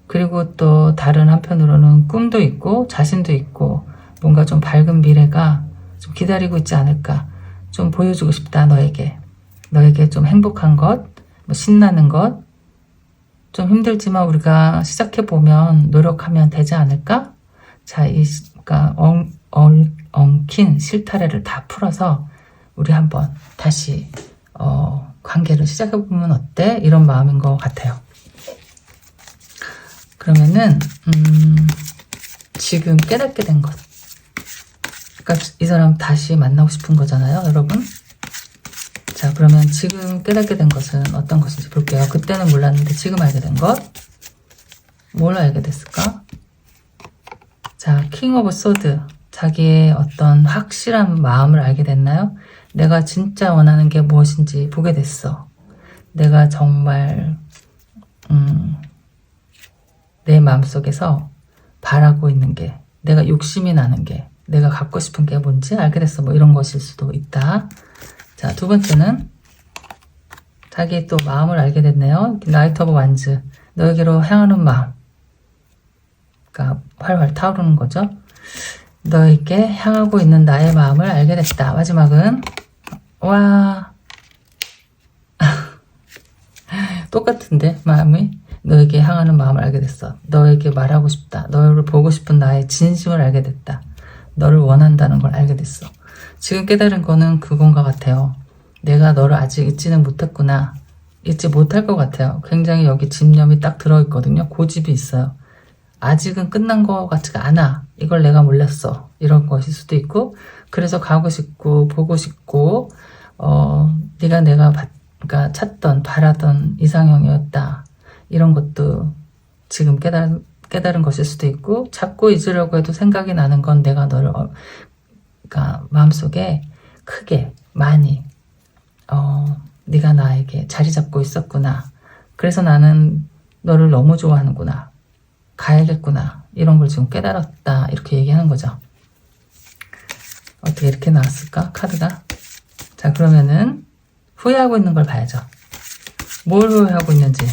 그리고 또 다른 한편으로는 꿈도 있고 자신도 있고 뭔가 좀 밝은 미래가 좀 기다리고 있지 않을까 좀 보여주고 싶다. 너에게 좀 행복한 것, 뭐 신나는 것, 좀 힘들지만 우리가 시작해보면 노력하면 되지 않을까? 자, 그러니까 엉킨 실타래를 다 풀어서 우리 한번 다시 관계를 시작해보면 어때? 이런 마음인 것 같아요. 그러면은 지금 깨닫게 된 것. 그러니까 이 사람 다시 만나고 싶은 거잖아요, 여러분. 자, 그러면 지금 깨닫게 된 것은 어떤 것인지 볼게요. 그때는 몰랐는데 지금 알게 된 것. 뭘 알게 됐을까? 자, 킹 오브 소드. 자기의 어떤 확실한 마음을 알게 됐나요? 내가 진짜 원하는 게 무엇인지 보게 됐어. 내가 정말 내 마음속에서 바라고 있는 게, 내가 욕심이 나는 게, 내가 갖고 싶은 게 뭔지 알게 됐어. 뭐 이런 것일 수도 있다. 자, 두 번째는 자기 또 마음을 알게 됐네요. 나이트 오브 완즈. 너에게로 향하는 마음. 그러니까 활활 타오르는 거죠. 너에게 향하고 있는 나의 마음을 알게 됐다. 마지막은 와 똑같은데 마음이 너에게 향하는 마음을 알게 됐어. 너에게 말하고 싶다. 너를 보고 싶은 나의 진심을 알게 됐다. 너를 원한다는 걸 알게 됐어. 지금 깨달은 거는 그건가 같아요. 내가 너를 아직 잊지는 못했구나. 잊지 못할 것 같아요. 굉장히 여기 집념이 딱 들어있거든요. 고집이 있어요. 아직은 끝난 것 같지가 않아. 이걸 내가 몰랐어. 이런 것일 수도 있고, 그래서 가고 싶고 보고 싶고 네가 내가 그러니까 찾던 바라던 이상형이었다. 이런 것도 지금 깨달은 것일 수도 있고, 자꾸 잊으려고 해도 생각이 나는 건 내가 너를 그러니까 마음속에 크게 많이 네가 나에게 자리 잡고 있었구나. 그래서 나는 너를 너무 좋아하는구나. 가야겠구나. 이런 걸 지금 깨달았다. 이렇게 얘기하는 거죠. 어떻게 이렇게 나왔을까? 카드가. 자, 그러면은 후회하고 있는 걸 봐야죠. 뭘 후회하고 있는지.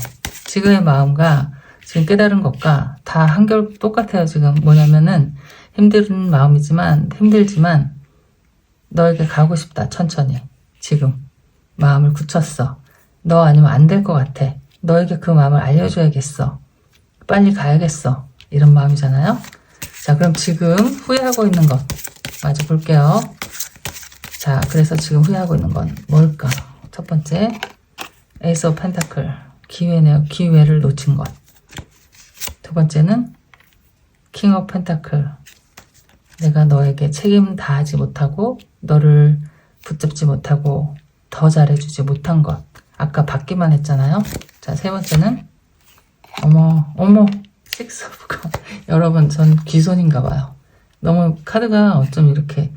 지금의 마음과 지금 깨달은 것과 다 한결 똑같아요. 지금 뭐냐면은 힘들지만 너에게 가고 싶다. 천천히. 지금 마음을 굳혔어. 너 아니면 안 될 것 같아. 너에게 그 마음을 알려줘야겠어. 빨리 가야겠어. 이런 마음이잖아요. 자, 그럼 지금 후회하고 있는 것 마저 볼게요. 자, 그래서 지금 후회하고 있는 건 뭘까? 첫 번째, 에이스 오브 펜타클. 기회네요. 기회를 놓친 것. 두 번째는 킹 오브 펜타클. 내가 너에게 책임 다하지 못하고 너를 붙잡지 못하고 더 잘해주지 못한 것. 아까 받기만 했잖아요. 자, 세 번째는 어머 식스 오브 컵. 여러분, 전 귀손인가 봐요. 너무 카드가 어쩜 이렇게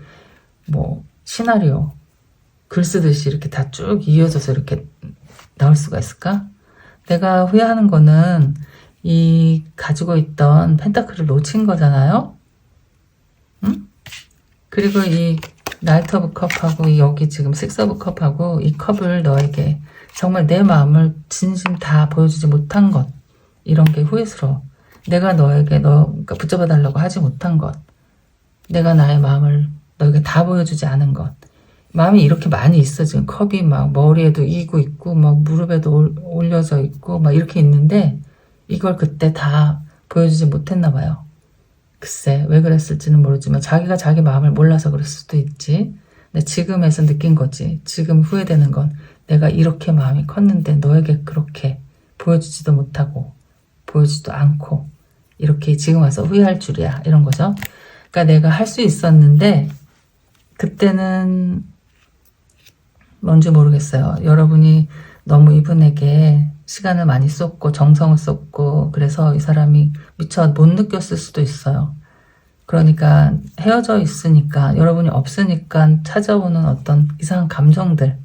뭐 시나리오 글 쓰듯이 이렇게 다 쭉 이어져서 이렇게 나올 수가 있을까? 내가 후회하는 거는 이 가지고 있던 펜타클을 놓친 거잖아요. 응? 그리고 이 나이트 오브 컵하고 여기 지금 식스 오브 컵하고 이 컵을 너에게 정말 내 마음을 진심 다 보여주지 못한 것. 이런 게 후회스러워. 내가 너에게 그러니까 붙잡아 달라고 하지 못한 것. 내가 나의 마음을 너에게 다 보여주지 않은 것. 마음이 이렇게 많이 있어. 지금 컵이 막 머리에도 이고 있고 막 무릎에도 올려져 있고 막 이렇게 있는데 이걸 그때 다 보여주지 못했나 봐요. 글쎄 왜 그랬을지는 모르지만 자기가 자기 마음을 몰라서 그럴 수도 있지. 근데 지금에서 느낀 거지. 지금 후회되는 건 내가 이렇게 마음이 컸는데 너에게 그렇게 보여주지도 못하고 보여주지도 않고 이렇게 지금 와서 후회할 줄이야. 이런 거죠. 그러니까 내가 할 수 있었는데 그때는 뭔지 모르겠어요. 여러분이 너무 이분에게 시간을 많이 쏟고 정성을 쏟고 그래서 이 사람이 미처 못 느꼈을 수도 있어요. 그러니까 헤어져 있으니까 여러분이 없으니까 찾아오는 어떤 이상한 감정들,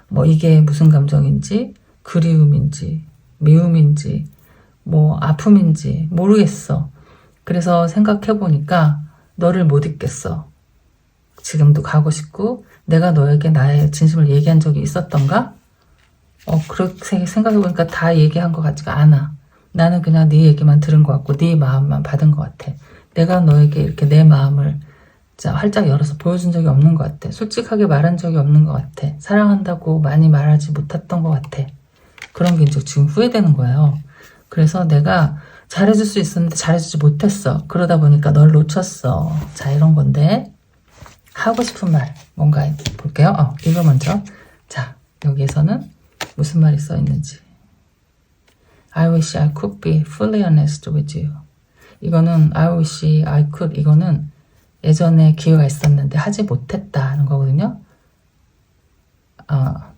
뭐 이게 무슨 감정인지 그리움인지 미움인지 뭐 아픔인지 모르겠어. 그래서 생각해보니까 너를 못 잊겠어. 지금도 가고 싶고 내가 너에게 나의 진심을 얘기한 적이 있었던가? 그렇게 생각해보니까 다 얘기한 것 같지가 않아. 나는 그냥 네 얘기만 들은 것 같고 네 마음만 받은 것 같아. 내가 너에게 이렇게 내 마음을 활짝 열어서 보여준 적이 없는 것 같아. 솔직하게 말한 적이 없는 것 같아. 사랑한다고 많이 말하지 못했던 것 같아. 그런 게 이제 지금 후회되는 거예요. 그래서 내가 잘해줄 수 있었는데 잘해주지 못했어. 그러다 보니까 널 놓쳤어. 자, 이런 건데 하고 싶은 말 뭔가 볼게요. 이거 먼저. 자, 여기에서는 무슨 말이 써 있는지. I wish I could be fully honest with you. 이거는 I wish I could, 이거는 예전에 기회가 있었는데 하지 못했다는 거거든요.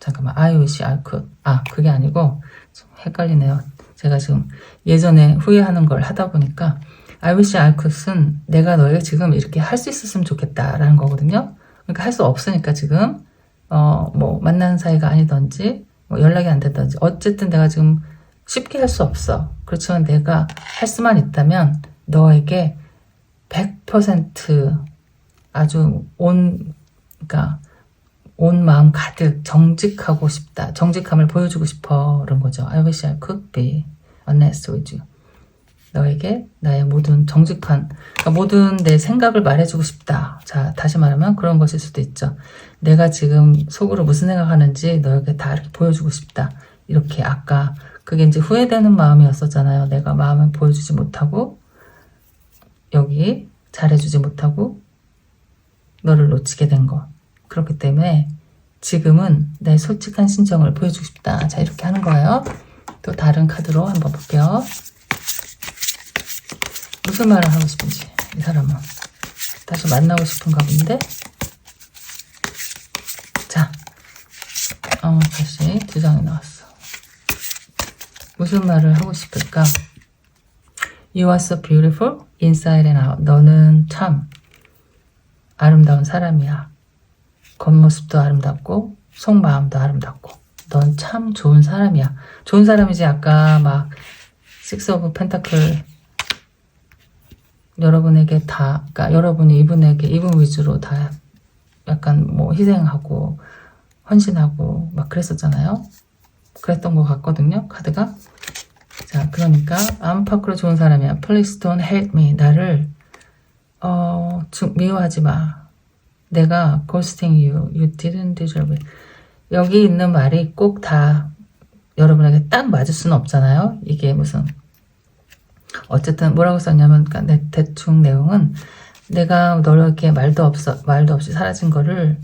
잠깐만. I wish I could. 그게 아니고 좀 헷갈리네요. 제가 지금 예전에 후회하는 걸 하다 보니까 I wish I could은 내가 너에게 지금 이렇게 할 수 있었으면 좋겠다라는 거거든요. 그러니까 할 수 없으니까 지금 뭐 만나는 사이가 아니던지 뭐 연락이 안 된다든지 어쨌든 내가 지금 쉽게 할 수 없어. 그렇지만 내가 할 수만 있다면 너에게 100% 아주 그러니까 온 마음 가득 정직하고 싶다. 정직함을 보여주고 싶어. 그런 거죠. I wish I could be honest with you. 너에게 나의 모든 정직한, 그러니까 모든 내 생각을 말해주고 싶다. 자, 다시 말하면 그런 것일 수도 있죠. 내가 지금 속으로 무슨 생각하는지 너에게 다 이렇게 보여주고 싶다. 이렇게 아까 그게 이제 후회되는 마음이었었잖아요. 내가 마음을 보여주지 못하고 여기 잘해주지 못하고 너를 놓치게 된 것. 그렇기 때문에 지금은 내 솔직한 심정을 보여주고 싶다. 자, 이렇게 하는 거예요. 또 다른 카드로 한번 볼게요. 무슨 말을 하고 싶은지, 이 사람은. 다시 만나고 싶은가 본데? 자, 다시 두 장이 나왔어. 무슨 말을 하고 싶을까? You are so beautiful, inside and out. 너는 참 아름다운 사람이야. 겉모습도 아름답고 속마음도 아름답고 넌 참 좋은 사람이야. 좋은 사람이지. 아까 막 식스 오브 펜타클 여러분에게 다, 그러니까 여러분이 이분 위주로 다 약간 뭐 희생하고 헌신하고 막 그랬었잖아요. 그랬던 것 같거든요, 카드가. 자, 그러니까 안팎으로 좋은 사람이야. Please don't hate me. 나를 미워하지 마. 내가 ghosting you. You didn't deserve it. 여기 있는 말이 꼭 다 여러분에게 딱 맞을 수는 없잖아요. 이게 무슨 어쨌든 뭐라고 썼냐면, 그러니까 대충 내용은 내가 너에게 말도 없이 사라진 거를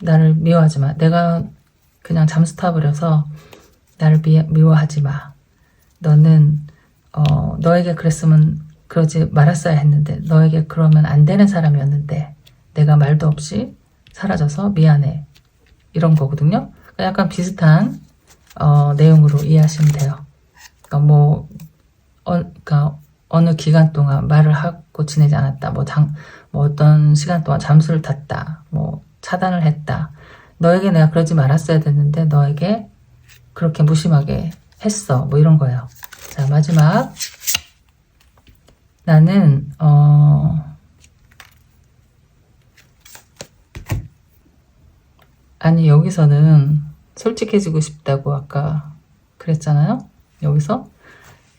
나를 미워하지 마. 내가 그냥 잠수 타버려서 나를 미워하지 마. 너는 너에게 그러지 말았어야 했는데, 너에게 그러면 안 되는 사람이었는데 내가 말도 없이 사라져서 미안해. 이런 거거든요. 그러니까 약간 비슷한 내용으로 이해하시면 돼요. 그러니까 그러니까 어느 기간 동안 말을 하고 지내지 않았다. 뭐 어떤 시간 동안 잠수를 탔다. 뭐 차단을 했다. 너에게 내가 그러지 말았어야 됐는데 너에게 그렇게 무심하게 했어. 뭐 이런 거예요. 자, 마지막. 나는 아니, 여기서는 솔직해지고 싶다고 아까 그랬잖아요. 여기서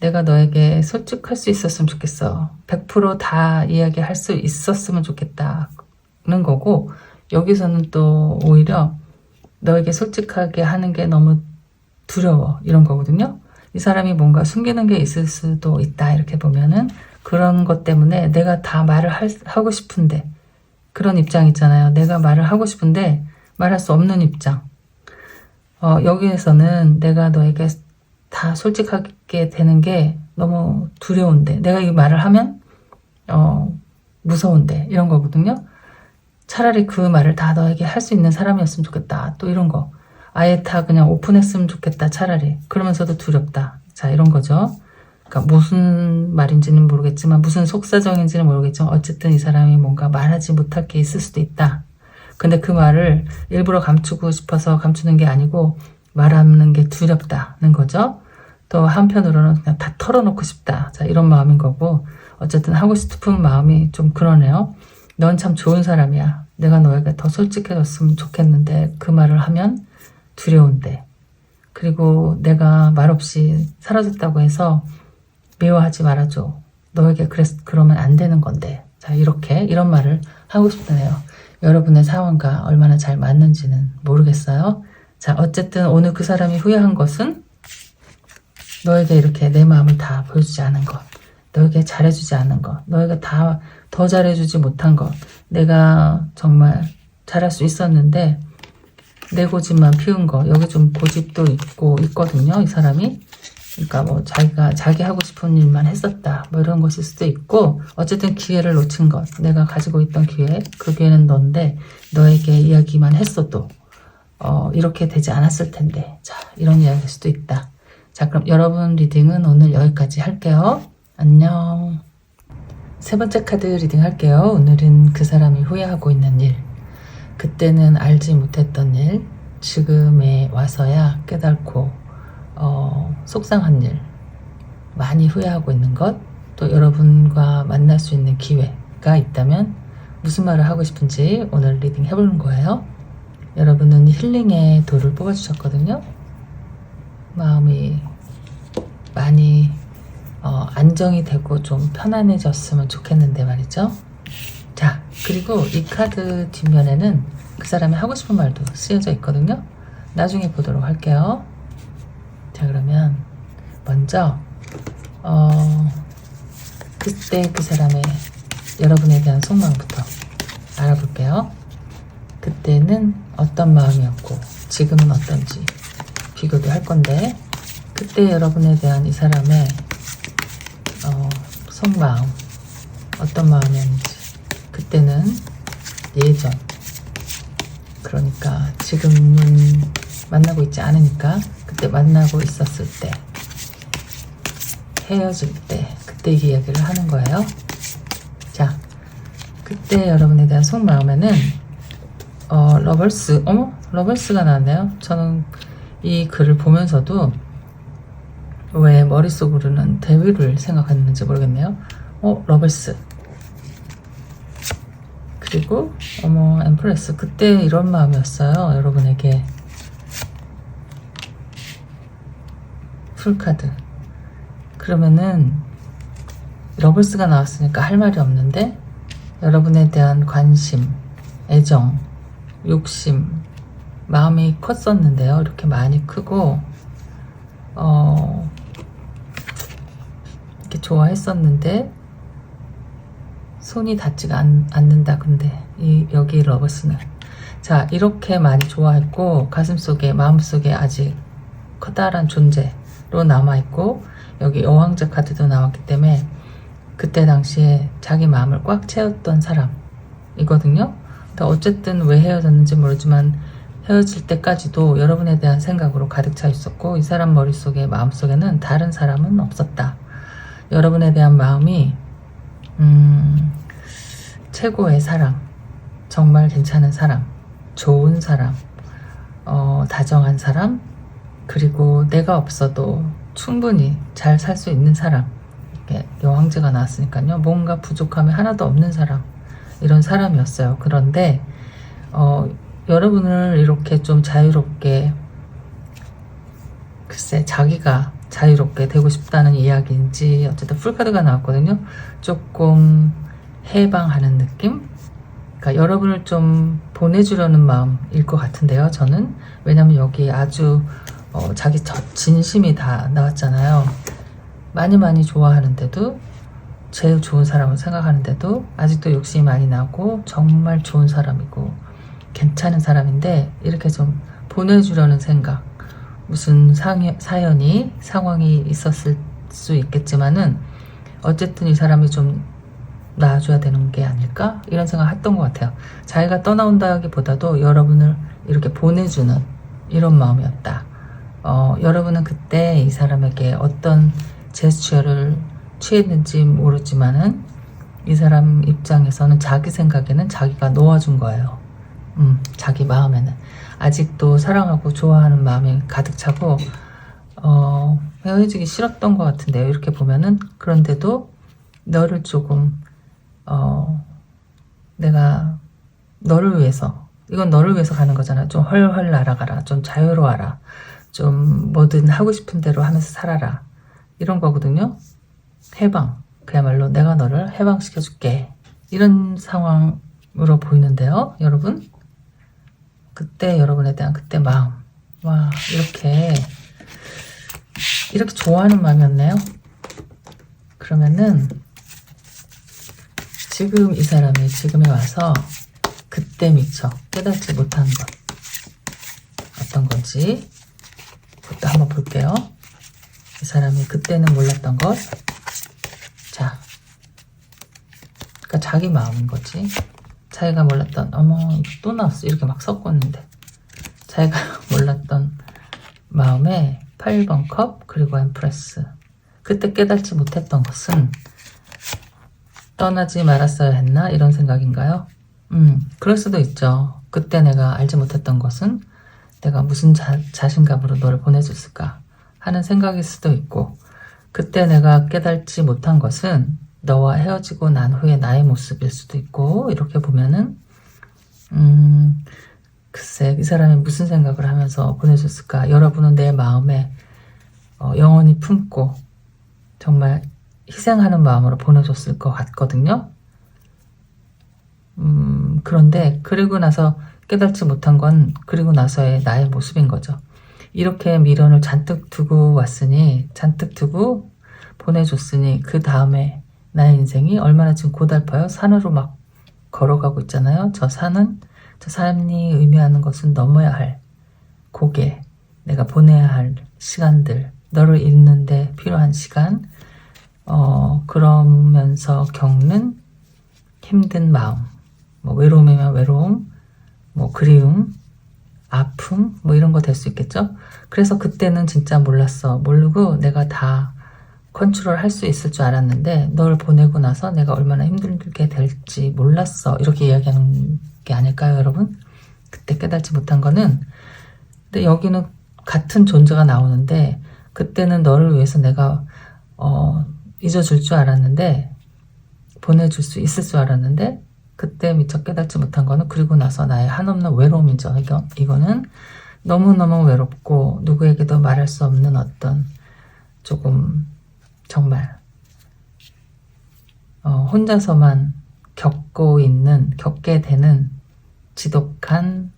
내가 너에게 솔직할 수 있었으면 좋겠어. 100% 다 이야기할 수 있었으면 좋겠다는 거고, 여기서는 또 오히려 너에게 솔직하게 하는 게 너무 두려워. 이런 거거든요. 이 사람이 뭔가 숨기는 게 있을 수도 있다. 이렇게 보면은 그런 것 때문에 내가 다 말을 하고 싶은데, 그런 입장 있잖아요. 내가 말을 하고 싶은데 말할 수 없는 입장. 여기에서는 내가 너에게 다 솔직하게 되는 게 너무 두려운데, 내가 이 말을 하면 무서운데, 이런 거거든요. 차라리 그 말을 다 너에게 할 수 있는 사람이었으면 좋겠다. 또 이런 거. 아예 다 그냥 오픈했으면 좋겠다. 차라리. 그러면서도 두렵다. 자, 이런 거죠. 그러니까 무슨 말인지는 모르겠지만, 무슨 속사정인지는 모르겠지만, 어쨌든 이 사람이 뭔가 말하지 못할 게 있을 수도 있다. 근데 그 말을 일부러 감추고 싶어서 감추는 게 아니고 말하는 게 두렵다는 거죠. 또 한편으로는 그냥 다 털어놓고 싶다. 자, 이런 마음인 거고, 어쨌든 하고 싶은 마음이 좀 그러네요. 넌 참 좋은 사람이야. 내가 너에게 더 솔직해졌으면 좋겠는데 그 말을 하면 두려운데, 그리고 내가 말없이 사라졌다고 해서 미워하지 말아줘. 너에게 그러면 안 되는 건데. 자, 이런 말을 하고 싶다네요. 여러분의 상황과 얼마나 잘 맞는지는 모르겠어요. 자, 어쨌든 오늘 그 사람이 후회한 것은 너에게 이렇게 내 마음을 다 보여주지 않은 것, 너에게 잘해주지 않은 것, 너에게 더 잘해주지 못한 것, 내가 정말 잘할 수 있었는데 내 고집만 피운 거. 여기 좀 고집도 있거든요, 이 사람이. 그러니까 뭐 자기 하고 싶은 일만 했었다, 뭐 이런 것일 수도 있고, 어쨌든 기회를 놓친 것. 내가 가지고 있던 기회, 그 기회는 넌데 너에게 이야기만 했어도 이렇게 되지 않았을 텐데. 자, 이런 이야기일 수도 있다. 자, 그럼 여러분 리딩은 오늘 여기까지 할게요. 안녕. 세 번째 카드 리딩 할게요. 오늘은 그 사람이 후회하고 있는 일, 그때는 알지 못했던 일, 지금에 와서야 깨닫고 속상한 일, 많이 후회하고 있는 것, 또 여러분과 만날 수 있는 기회가 있다면 무슨 말을 하고 싶은지 오늘 리딩 해보는 거예요. 여러분은 힐링의 돌을 뽑아주셨거든요. 마음이 많이 안정이 되고 좀 편안해졌으면 좋겠는데 말이죠. 자, 그리고 이 카드 뒷면에는 그 사람이 하고 싶은 말도 쓰여져 있거든요. 나중에 보도록 할게요. 자, 그러면 먼저 그때 그 사람의 여러분에 대한 속마음부터 알아볼게요. 그때는 어떤 마음이었고 지금은 어떤지 비교도 할 건데, 그때 여러분에 대한 이 사람의 속마음, 어떤 마음이었는지. 그때는 예전, 그러니까 지금은 만나고 있지 않으니까 그때 만나고 있었을 때, 헤어질 때, 그때 이야기를 하는 거예요. 자, 그때 여러분에 대한 속마음에는 러벌스, 러벌스가 나왔네요. 저는 이 글을 보면서도 왜 머릿속으로는 데뷔를 생각했는지 모르겠네요. 러벌스. 그리고 엠프레스. 그때 이런 마음이었어요, 여러분에게. 풀카드. 그러면은 러블스가 나왔으니까 할 말이 없는데, 여러분에 대한 관심, 애정, 욕심, 마음이 컸었는데요. 이렇게 많이 크고 이렇게 좋아했었는데 손이 닿지가 않는다. 근데 여기 러버스는, 자, 이렇게 많이 좋아했고 가슴속에, 마음속에 아직 커다란 존재로 남아있고, 여기 여왕제 카드도 나왔기 때문에 그때 당시에 자기 마음을 꽉 채웠던 사람이거든요. 근데 어쨌든 왜 헤어졌는지 모르지만 헤어질 때까지도 여러분에 대한 생각으로 가득 차 있었고, 이 사람 머릿속에, 마음속에는 다른 사람은 없었다. 여러분에 대한 마음이 최고의 사람, 정말 괜찮은 사람, 좋은 사람, 다정한 사람, 그리고 내가 없어도 충분히 잘 살 수 있는 사람. 이렇게 여왕제가 나왔으니까요. 뭔가 부족함이 하나도 없는 사람, 이런 사람이었어요. 그런데 여러분을 이렇게 좀 자유롭게, 글쎄 자기가 자유롭게 되고 싶다는 이야기인지, 어쨌든 풀카드가 나왔거든요. 조금 해방하는 느낌? 그러니까 여러분을 좀 보내주려는 마음일 것 같은데요, 저는. 왜냐면 여기 아주 자기 진심이 다 나왔잖아요. 많이 좋아하는데도, 제일 좋은 사람을 생각하는데도 아직도 욕심이 많이 나고, 정말 좋은 사람이고 괜찮은 사람인데 이렇게 좀 보내주려는 생각, 무슨 사연이, 상황이 있었을 수 있겠지만은 어쨌든 이 사람이 좀 나아줘야 되는 게 아닐까, 이런 생각 했던 것 같아요. 자기가 떠나온다기보다도 여러분을 이렇게 보내주는 이런 마음이었다. 여러분은 그때 이 사람에게 어떤 제스처를 취했는지 모르지만은 이 사람 입장에서는, 자기 생각에는 자기가 놓아준 거예요. 자기 마음에는 아직도 사랑하고 좋아하는 마음이 가득 차고 헤어지기 싫었던 것 같은데요, 이렇게 보면은. 그런데도 너를 조금 내가 너를 위해서, 이건 너를 위해서 가는 거잖아. 좀 헐헐 날아가라, 좀 자유로워라, 좀 뭐든 하고 싶은 대로 하면서 살아라, 이런 거거든요. 해방, 그야말로 내가 너를 해방시켜줄게, 이런 상황으로 보이는데요, 여러분. 그때 여러분에 대한 그때 마음, 와, 이렇게 좋아하는 마음이었네요. 그러면은 지금 이 사람이 지금에 와서 그때 미처 깨닫지 못한 것, 건지 그것도 한번 볼게요. 이 사람이 그때는 몰랐던 것. 자, 그러니까 자기 마음인 거지. 자기가 몰랐던, 어머 또 나왔어. 이렇게 막 섞었는데 자기가 몰랐던 마음에 8번 컵 그리고 엠프레스. 그때 깨닫지 못했던 것은 떠나지 말았어야 했나 이런 생각인가요? 그럴 수도 있죠. 그때 내가 알지 못했던 것은 내가 무슨 자신감으로 너를 보내줬을까 하는 생각일 수도 있고, 그때 내가 깨닫지 못한 것은 너와 헤어지고 난 후에 나의 모습일 수도 있고, 이렇게 보면은 글쎄 이 사람이 무슨 생각을 하면서 보내줬을까. 여러분은 내 마음에 영원히 품고 정말 희생하는 마음으로 보내줬을 것 같거든요. 그런데 그리고 나서 깨닫지 못한 건 그리고 나서의 나의 모습인 거죠. 이렇게 미련을 잔뜩 두고 왔으니, 잔뜩 두고 보내줬으니 그 다음에 나의 인생이 얼마나 지금 고달파요. 산으로 막 걸어가고 있잖아요. 저 산이 의미하는 것은 넘어야 할 고개, 내가 보내야 할 시간들, 너를 잊는데 필요한 시간, 그러면서 겪는 힘든 마음, 뭐 외로움이면 외로움, 뭐 그리움, 아픔, 뭐 이런 거 될 수 있겠죠. 그래서 그때는 진짜 몰랐어. 모르고 내가 다 컨트롤 할 수 있을 줄 알았는데 널 보내고 나서 내가 얼마나 힘들게 될지 몰랐어. 이렇게 이야기하는 게 아닐까요, 여러분? 그때 깨닫지 못한 거는, 근데 여기는 같은 존재가 나오는데 그때는 너를 위해서 내가 잊어줄 줄 알았는데, 보내줄 수 있을 줄 알았는데 그때 미처 깨닫지 못한 거는 그리고 나서 나의 한없는 외로움이죠. 이거는 너무너무 외롭고 누구에게도 말할 수 없는 어떤 조금 정말 혼자서만 겪게 되는 지독한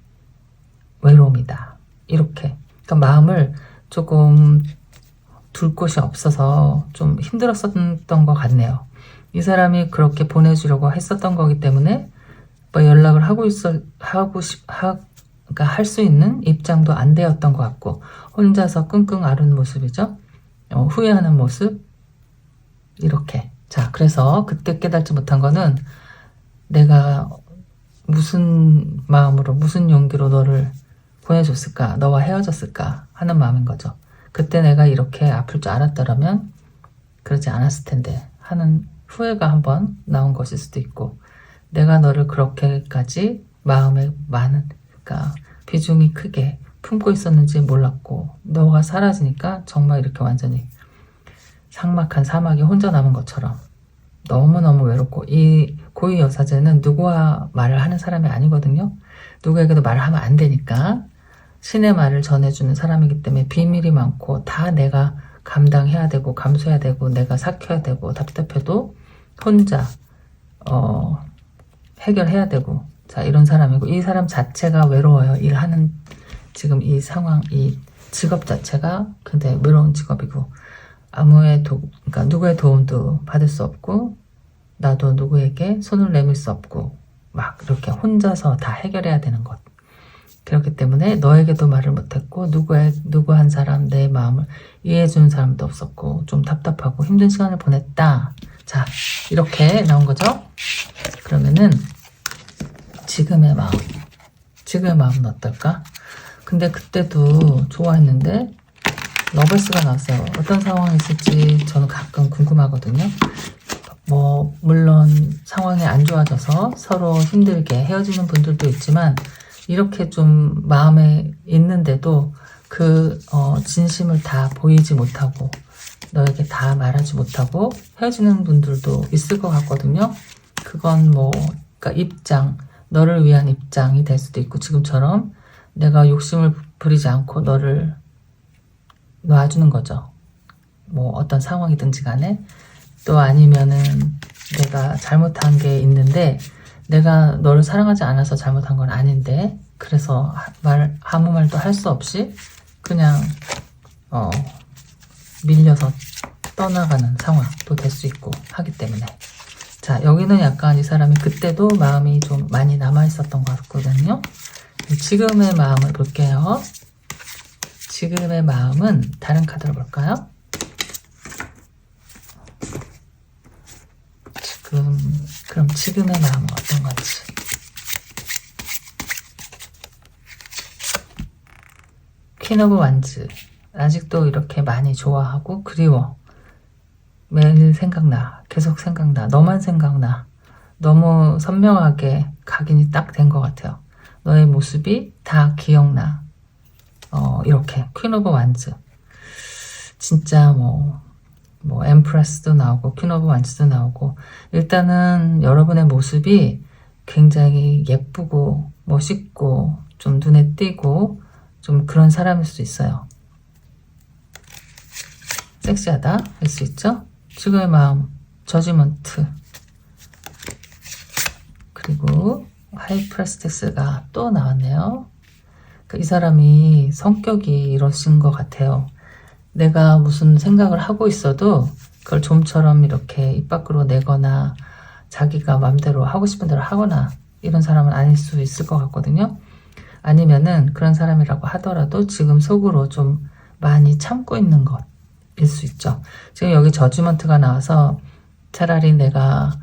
외로움이다. 이렇게. 그러니까 마음을 조금 둘 곳이 없어서 좀 힘들었었던 것 같네요. 이 사람이 그렇게 보내주려고 했었던 거기 때문에 뭐 연락을 그러니까 할 수 있는 입장도 안 되었던 것 같고, 혼자서 끙끙 앓은 모습이죠. 후회하는 모습. 이렇게. 자, 그래서 그때 깨닫지 못한 거는 내가 무슨 마음으로, 무슨 용기로 너를 보내줬을까, 너와 헤어졌을까 하는 마음인 거죠. 그때 내가 이렇게 아플 줄 알았더라면 그러지 않았을 텐데 하는 후회가 한번 나온 것일 수도 있고, 내가 너를 그렇게까지 마음에 많은, 그러니까 비중이 크게 품고 있었는지 몰랐고, 너가 사라지니까 정말 이렇게 완전히 삭막한 사막에 혼자 남은 것처럼 너무너무 외롭고, 이 고위 여사제는 누구와 말을 하는 사람이 아니거든요. 누구에게도 말을 하면 안 되니까 신의 말을 전해주는 사람이기 때문에 비밀이 많고 다 내가 감당해야 되고 감수해야 되고 내가 삭혀야 되고 답답해도 혼자 해결해야 되고, 자, 이런 사람이고, 이 사람 자체가 외로워요. 일하는 지금 이 상황, 이 직업 자체가 굉장히 외로운 직업이고, 그러니까 누구의 도움도 받을 수 없고 나도 누구에게 손을 내밀 수 없고 막 이렇게 혼자서 다 해결해야 되는 것. 그렇기 때문에 너에게도 말을 못했고 누구 한 사람 내 마음을 이해해주는 사람도 없었고 좀 답답하고 힘든 시간을 보냈다. 자, 이렇게 나온 거죠. 그러면은 지금의 마음은 어떨까? 근데 그때도 좋아했는데 러버스가 나왔어요. 어떤 상황이 있을지 저는 가끔 궁금하거든요. 뭐 물론 상황이 안 좋아져서 서로 힘들게 헤어지는 분들도 있지만, 이렇게 좀 마음에 있는데도 그 진심을 다 보이지 못하고 너에게 다 말하지 못하고 헤어지는 분들도 있을 것 같거든요. 그건 뭐 그러니까 너를 위한 입장이 될 수도 있고, 지금처럼 내가 욕심을 부리지 않고 너를 놔주는 거죠. 뭐 어떤 상황이든지 간에. 또 아니면은 내가 잘못한 게 있는데 내가 너를 사랑하지 않아서 잘못한 건 아닌데, 그래서 아무 말도 할 수 없이 그냥 밀려서 떠나가는 상황도 될 수 있고 하기 때문에, 자, 여기는 약간 이 사람이 그때도 마음이 좀 많이 남아 있었던 것 같거든요. 지금의 마음을 볼게요. 지금의 마음은 다른 카드로 볼까요? 그럼 지금의 마음은 어떤 건지. 퀸 오브 완즈. 아직도 이렇게 많이 좋아하고 그리워. 매일 생각나. 계속 생각나. 너만 생각나. 너무 선명하게 각인이 딱 된 것 같아요. 너의 모습이 다 기억나. 이렇게 퀸 오브 완즈. 진짜 뭐 엠프레스도 나오고 퀸 오브 완즈도 나오고, 일단은 여러분의 모습이 굉장히 예쁘고 멋있고 좀 눈에 띄고 좀 그런 사람일 수 있어요. 섹시하다 할 수 있죠. 지금의 마음 저지먼트, 그리고 하이 프레스티스가 또 나왔네요. 이 사람이 성격이 이러신 것 같아요. 내가 무슨 생각을 하고 있어도 그걸 좀처럼 이렇게 입 밖으로 내거나 자기가 마음대로 하고 싶은 대로 하거나 이런 사람은 아닐 수 있을 것 같거든요. 아니면은 그런 사람이라고 하더라도 지금 속으로 좀 많이 참고 있는 것일 수 있죠. 지금 여기 저지먼트가 나와서 차라리 내가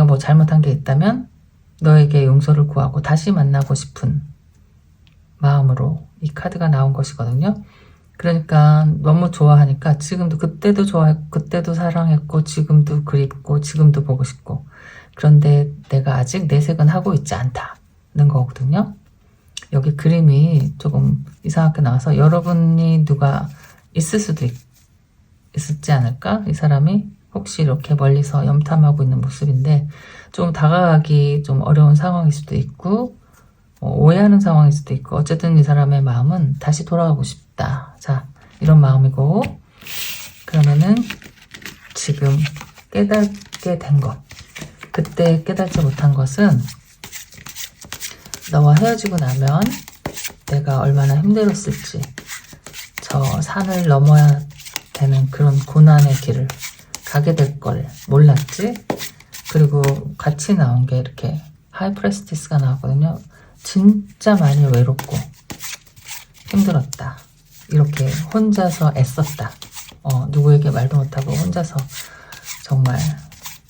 뭐 잘못한 게 있다면 너에게 용서를 구하고 다시 만나고 싶은 마음으로 이 카드가 나온 것이거든요. 그러니까 너무 좋아하니까 지금도, 그때도 좋아했고 그때도 사랑했고 지금도 그립고 지금도 보고 싶고, 그런데 내가 아직 내색은 하고 있지 않다는 거거든요. 여기 그림이 조금 이상하게 나와서 여러분이 누가 있을 수도 있었지 않을까? 이 사람이 혹시 이렇게 멀리서 염탐하고 있는 모습인데 좀 다가가기 좀 어려운 상황일 수도 있고 오해하는 상황일 수도 있고, 어쨌든 이 사람의 마음은 다시 돌아가고 싶다. 자, 이런 마음이고, 그러면은 지금 깨닫게 된 것, 그때 깨닫지 못한 것은 너와 헤어지고 나면 내가 얼마나 힘들었을지, 저 산을 넘어야 되는 그런 고난의 길을 가게 될 걸 몰랐지. 그리고 같이 나온 게 이렇게 하이 프레스티스가 나왔거든요. 진짜 많이 외롭고 힘들었다. 이렇게 혼자서 애썼다. 누구에게 말도 못하고 혼자서 정말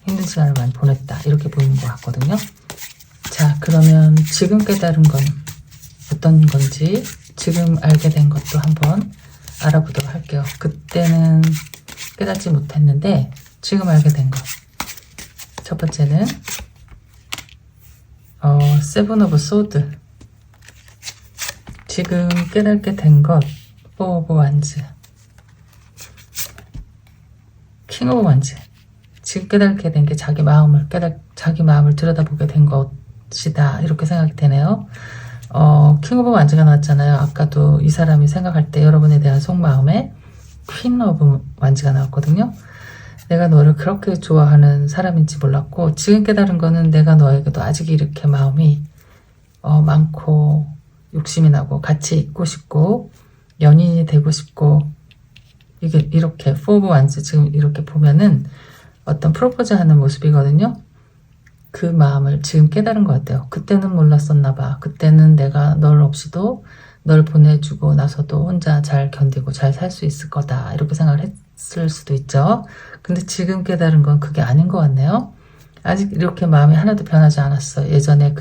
힘든 시간을 많이 보냈다. 이렇게 보이는 것 같거든요. 자, 그러면 지금 깨달은 건 어떤 건지, 지금 알게 된 것도 한번 알아보도록 할게요. 그때는 깨닫지 못했는데 지금 알게 된 것. 첫 번째는 세븐 오브 소드. 지금 깨닫게 된 것, 포 오브 완즈. 킹 오브 완즈. 지금 깨닫게 된 게 자기 마음을 들여다보게 된 것이다. 이렇게 생각이 되네요. 킹 오브 완즈가 나왔잖아요. 아까도 이 사람이 생각할 때 여러분에 대한 속마음에 퀸 오브 완즈가 나왔거든요. 내가 너를 그렇게 좋아하는 사람인지 몰랐고, 지금 깨달은 거는 내가 너에게도 아직 이렇게 마음이 많고 욕심이 나고 같이 있고 싶고 연인이 되고 싶고, 이게 이렇게 포 오브 완즈 지금 이렇게 보면은 어떤 프로포즈 하는 모습이거든요. 그 마음을 지금 깨달은 것 같아요. 그때는 몰랐었나 봐. 그때는 내가 널 없이도, 널 보내주고 나서도 혼자 잘 견디고 잘 살 수 있을 거다. 이렇게 생각을 했을 수도 있죠. 근데 지금 깨달은 건 그게 아닌 것 같네요. 아직 이렇게 마음이 하나도 변하지 않았어. 예전에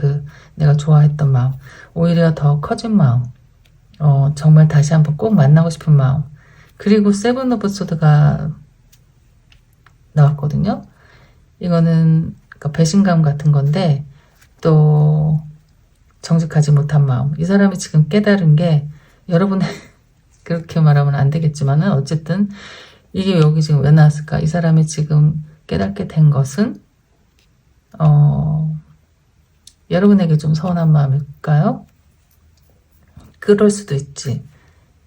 내가 좋아했던 마음, 오히려 더 커진 마음, 정말 다시 한번 꼭 만나고 싶은 마음. 그리고 세븐 오브 소드가 나왔거든요. 이거는 그러니까 배신감 같은 건데, 또 정직하지 못한 마음. 이 사람이 지금 깨달은 게, 여러분의 그렇게 말하면 안 되겠지만은 어쨌든 이게 여기 지금 왜 나왔을까? 이 사람이 지금 깨닫게 된 것은 여러분에게 좀 서운한 마음일까요? 그럴 수도 있지.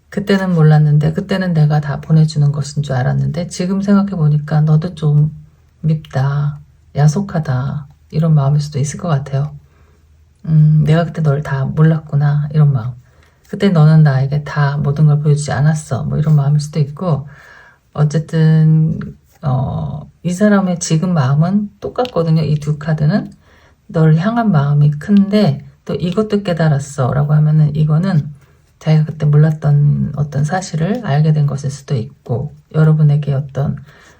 그때는 몰랐는데, 그때는 내가 다 보내주는 것인 줄 알았는데 지금 생각해보니까 너도 좀 밉다, 야속하다, 이런 마음일 수도 있을 것 같아요. 내가 그때 널 다 몰랐구나, 이런 마음. 그때 너는 나에게 다 모든 걸 보여주지 않았어, 뭐 이런 마음일 수도 있고, 어쨌든 이 사람의 지금 마음은 똑같거든요. 이 두 카드는 널 향한 마음이 큰데, 또 이것도 깨달았어 라고 하면은 이거는 자기가 그때 몰랐던 어떤 사실을 알게 된 것일 수도 있고, 여러분에게 어떤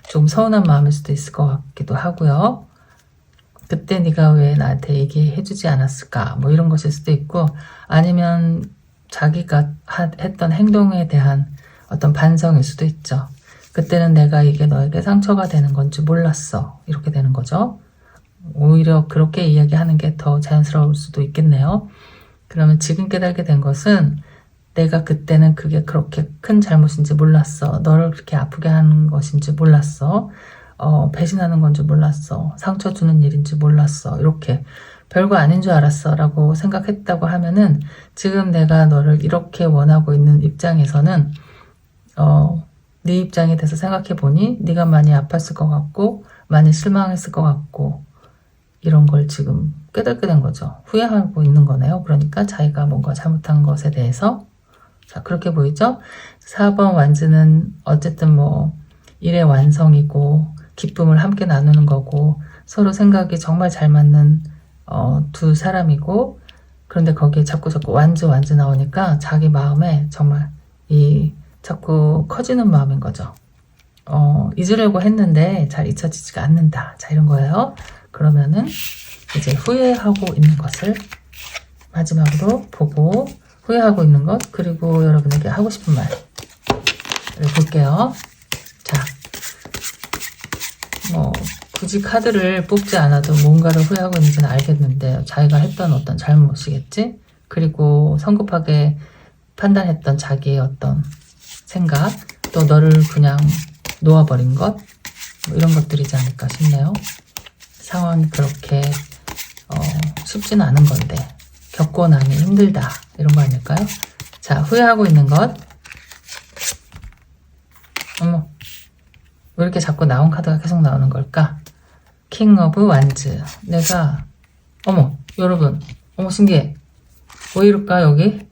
좀 서운한 마음일 수도 있을 것 같기도 하고요. 그때 네가 왜 나한테 얘기해주지 않았을까, 뭐 이런 것일 수도 있고, 아니면 자기가 했던 행동에 대한 어떤 반성일 수도 있죠. 그때는 내가 이게 너에게 상처가 되는 건지 몰랐어, 이렇게 되는 거죠. 오히려 그렇게 이야기하는 게 더 자연스러울 수도 있겠네요. 그러면 지금 깨닫게 된 것은 내가 그때는 그게 그렇게 큰 잘못인지 몰랐어. 너를 그렇게 아프게 하는 것인지 몰랐어. 배신하는 건지 몰랐어. 상처 주는 일인지 몰랐어. 이렇게 별거 아닌 줄 알았어 라고 생각했다고 하면은, 지금 내가 너를 이렇게 원하고 있는 입장에서는 네 입장에 대해서 생각해 보니 네가 많이 아팠을 것 같고 많이 실망했을 것 같고, 이런 걸 지금 깨닫게 된 거죠. 후회하고 있는 거네요. 그러니까 자기가 뭔가 잘못한 것에 대해서. 자, 그렇게 보이죠? 4번 완즈는 어쨌든 뭐 일의 완성이고 기쁨을 함께 나누는 거고, 서로 생각이 정말 잘 맞는 두 사람이고, 그런데 거기에 자꾸 완즈 나오니까 자기 마음에 정말 자꾸 커지는 마음인 거죠. 잊으려고 했는데 잘 잊혀지지가 않는다. 자, 이런 거예요. 그러면은 이제 후회하고 있는 것을 마지막으로 보고, 후회하고 있는 것, 그리고 여러분에게 하고 싶은 말을 볼게요. 자, 뭐 굳이 카드를 뽑지 않아도 뭔가를 후회하고 있는지는 알겠는데, 자기가 했던 어떤 잘못이겠지? 그리고 성급하게 판단했던 자기의 어떤 생각, 또 너를 그냥 놓아버린 것, 뭐 이런 것들이지 않을까 싶네요. 상황이 그렇게 쉽지는 않은 건데 겪고 나니 힘들다, 이런 거 아닐까요? 자, 후회하고 있는 것. 어머, 왜 이렇게 자꾸 나온 카드가 계속 나오는 걸까? 킹 오브 완즈. 내가, 어머, 여러분, 어머, 신기해. 왜 이럴까, 여기?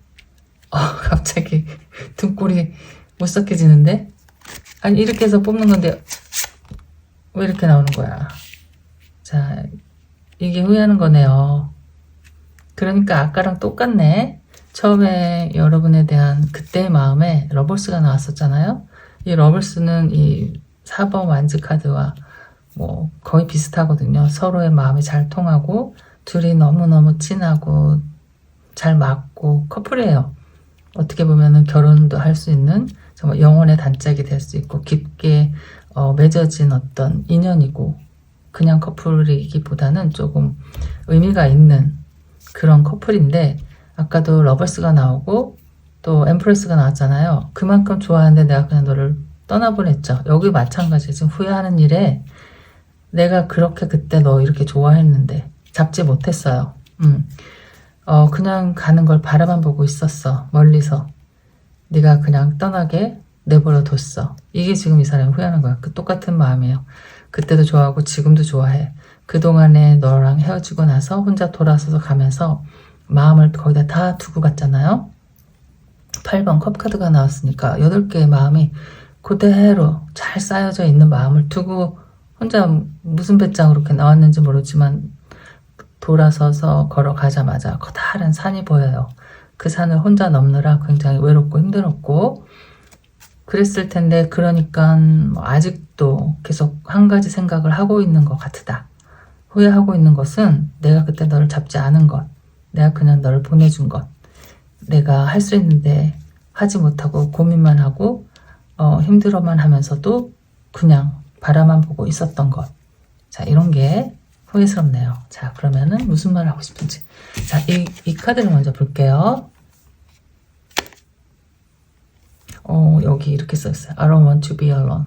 갑자기 등골이 못삭해지는데? 아니, 이렇게 해서 뽑는 건데 왜 이렇게 나오는 거야? 자, 이게 후회하는 거네요. 그러니까 아까랑 똑같네. 처음에 여러분에 대한 그때의 마음에 러블스가 나왔었잖아요. 이 러블스는 이 4번 완즈 카드와 뭐 거의 비슷하거든요. 서로의 마음이 잘 통하고 둘이 너무너무 친하고 잘 맞고 커플이에요. 어떻게 보면은 결혼도 할 수 있는 정말 영혼의 단짝이 될 수 있고, 깊게 맺어진 어떤 인연이고, 그냥 커플이기보다는 조금 의미가 있는 그런 커플인데, 아까도 러버스가 나오고 또 엠프레스가 나왔잖아요. 그만큼 좋아하는데 내가 그냥 너를 떠나보냈죠. 여기 마찬가지. 지금 후회하는 일에 내가 그렇게 그때 너 이렇게 좋아했는데 잡지 못했어요. 그냥 가는 걸 바라만 보고 있었어. 멀리서. 네가 그냥 떠나게 내버려 뒀어. 이게 지금 이 사람이 후회하는 거야. 그 똑같은 마음이에요. 그때도 좋아하고 지금도 좋아해. 그동안에 너랑 헤어지고 나서 혼자 돌아서서 가면서 마음을 거기다 다 두고 갔잖아요. 8번 컵카드가 나왔으니까 8개의 마음이 그대로 잘 쌓여져 있는 마음을 두고 혼자 무슨 배짱으로 이렇게 나왔는지 모르지만 돌아서서 걸어가자마자 커다란 산이 보여요. 그 산을 혼자 넘느라 굉장히 외롭고 힘들었고 그랬을 텐데, 그러니까 아직도 계속 한 가지 생각을 하고 있는 것 같다. 후회하고 있는 것은 내가 그때 너를 잡지 않은 것, 내가 그냥 너를 보내준 것, 내가 할 수 있는데 하지 못하고 고민만 하고 힘들어만 하면서도 그냥 바라만 보고 있었던 것. 자, 이런 게 후회스럽네요. 자, 그러면은 무슨 말을 하고 싶은지. 자, 이 카드를 먼저 볼게요. 여기 이렇게 써있어요. I don't want to be alone.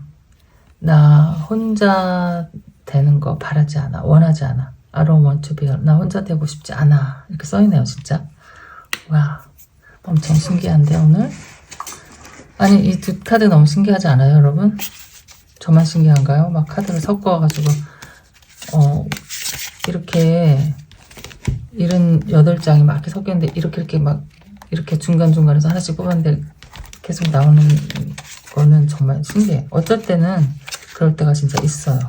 나 혼자 되는 거 바라지 않아. 원하지 않아. I don't want to be alone. 나 혼자 되고 싶지 않아. 이렇게 써있네요, 진짜. 와, 엄청 신기한데, 오늘? 아니, 이 두 카드 너무 신기하지 않아요, 여러분? 저만 신기한가요? 막 카드를 섞어가지고, 이렇게 78장이 막 이렇게 섞였는데, 이렇게 막, 이렇게 중간중간에서 하나씩 뽑았는데, 계속 나오는 거는 정말 신기해. 어쩔 때는 그럴 때가 진짜 있어요.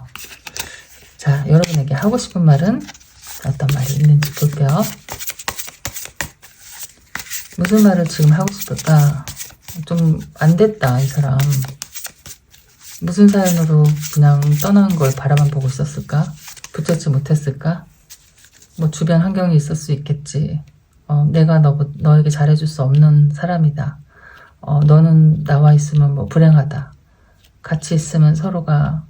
자, 여러분에게 하고 싶은 말은 어떤 말이 있는지 볼게요. 무슨 말을 지금 하고 싶을까? 좀 안 됐다, 이 사람. 무슨 사연으로 그냥 떠나는 걸 바라만 보고 있었을까? 붙잡지 못했을까? 뭐 주변 환경이 있을 수 있겠지. 내가 너에게 잘해줄 수 없는 사람이다. 너는 나와 있으면 뭐 불행하다. 같이 있으면 서로가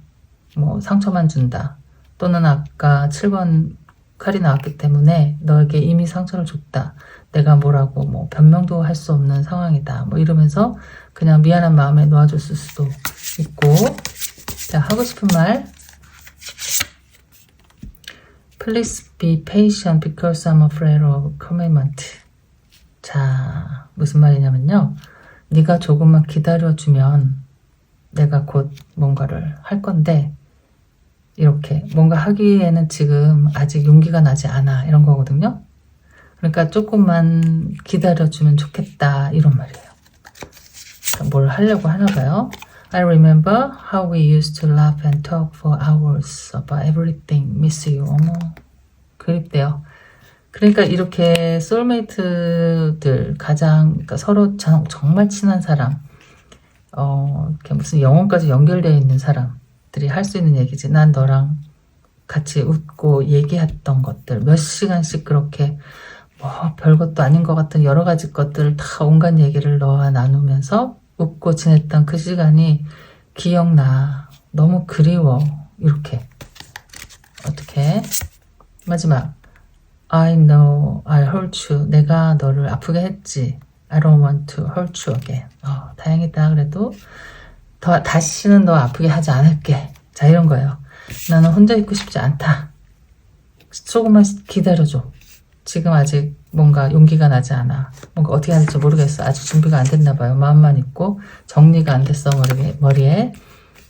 뭐 상처만 준다. 또는 아까 7번 칼이 나왔기 때문에 너에게 이미 상처를 줬다. 내가 뭐라고 뭐 변명도 할 수 없는 상황이다. 뭐 이러면서 그냥 미안한 마음에 놓아줬을 수도 있고. 자, 하고 싶은 말. Please be patient because I'm afraid of commitment. 자, 무슨 말이냐면요. 네가 조금만 기다려주면 내가 곧 뭔가를 할 건데 이렇게 뭔가 하기에는 지금 아직 용기가 나지 않아 이런 거거든요. 그러니까 조금만 기다려주면 좋겠다 이런 말이에요. 그러니까 뭘 하려고 하나 봐요. I remember how we used to laugh and talk for hours about everything. Miss you. 어머, 그립대요. 그러니까 이렇게 소울메이트들 가장 그러니까 서로 정말 친한 사람, 이렇게 무슨 영혼까지 연결되어 있는 사람들이 할 수 있는 얘기지. 난 너랑 같이 웃고 얘기했던 것들 몇 시간씩 그렇게 뭐 별것도 아닌 것 같은 여러 가지 것들을 다 온갖 얘기를 너와 나누면서 웃고 지냈던 그 시간이 기억나. 너무 그리워. 이렇게. 어떻게? 마지막. I know I hurt you. 내가 너를 아프게 했지. I don't want to hurt you again. 다행이다. 그래도 다시는 너 아프게 하지 않을게. 자, 이런 거예요. 나는 혼자 있고 싶지 않다. 조금만 기다려줘. 지금 아직 뭔가 용기가 나지 않아. 뭔가 어떻게 해야 될지 모르겠어. 아직 준비가 안 됐나 봐요. 마음만 있고 정리가 안 됐어. 머리에.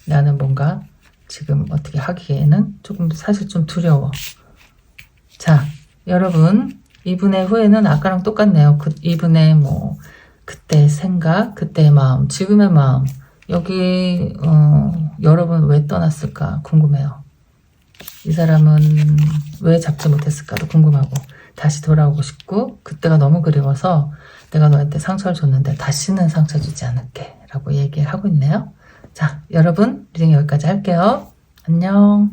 나는 뭔가 지금 어떻게 하기에는 조금 사실 좀 두려워. 자, 여러분 이분의 후회는 아까랑 똑같네요. 이분의 뭐 그때의 생각, 그때의 마음, 지금의 마음. 여기 여러분 왜 떠났을까 궁금해요. 이 사람은 왜 잡지 못했을까도 궁금하고 다시 돌아오고 싶고 그때가 너무 그리워서 내가 너한테 상처를 줬는데 다시는 상처 주지 않을게 라고 얘기를 하고 있네요. 자, 여러분 리딩 여기까지 할게요. 안녕.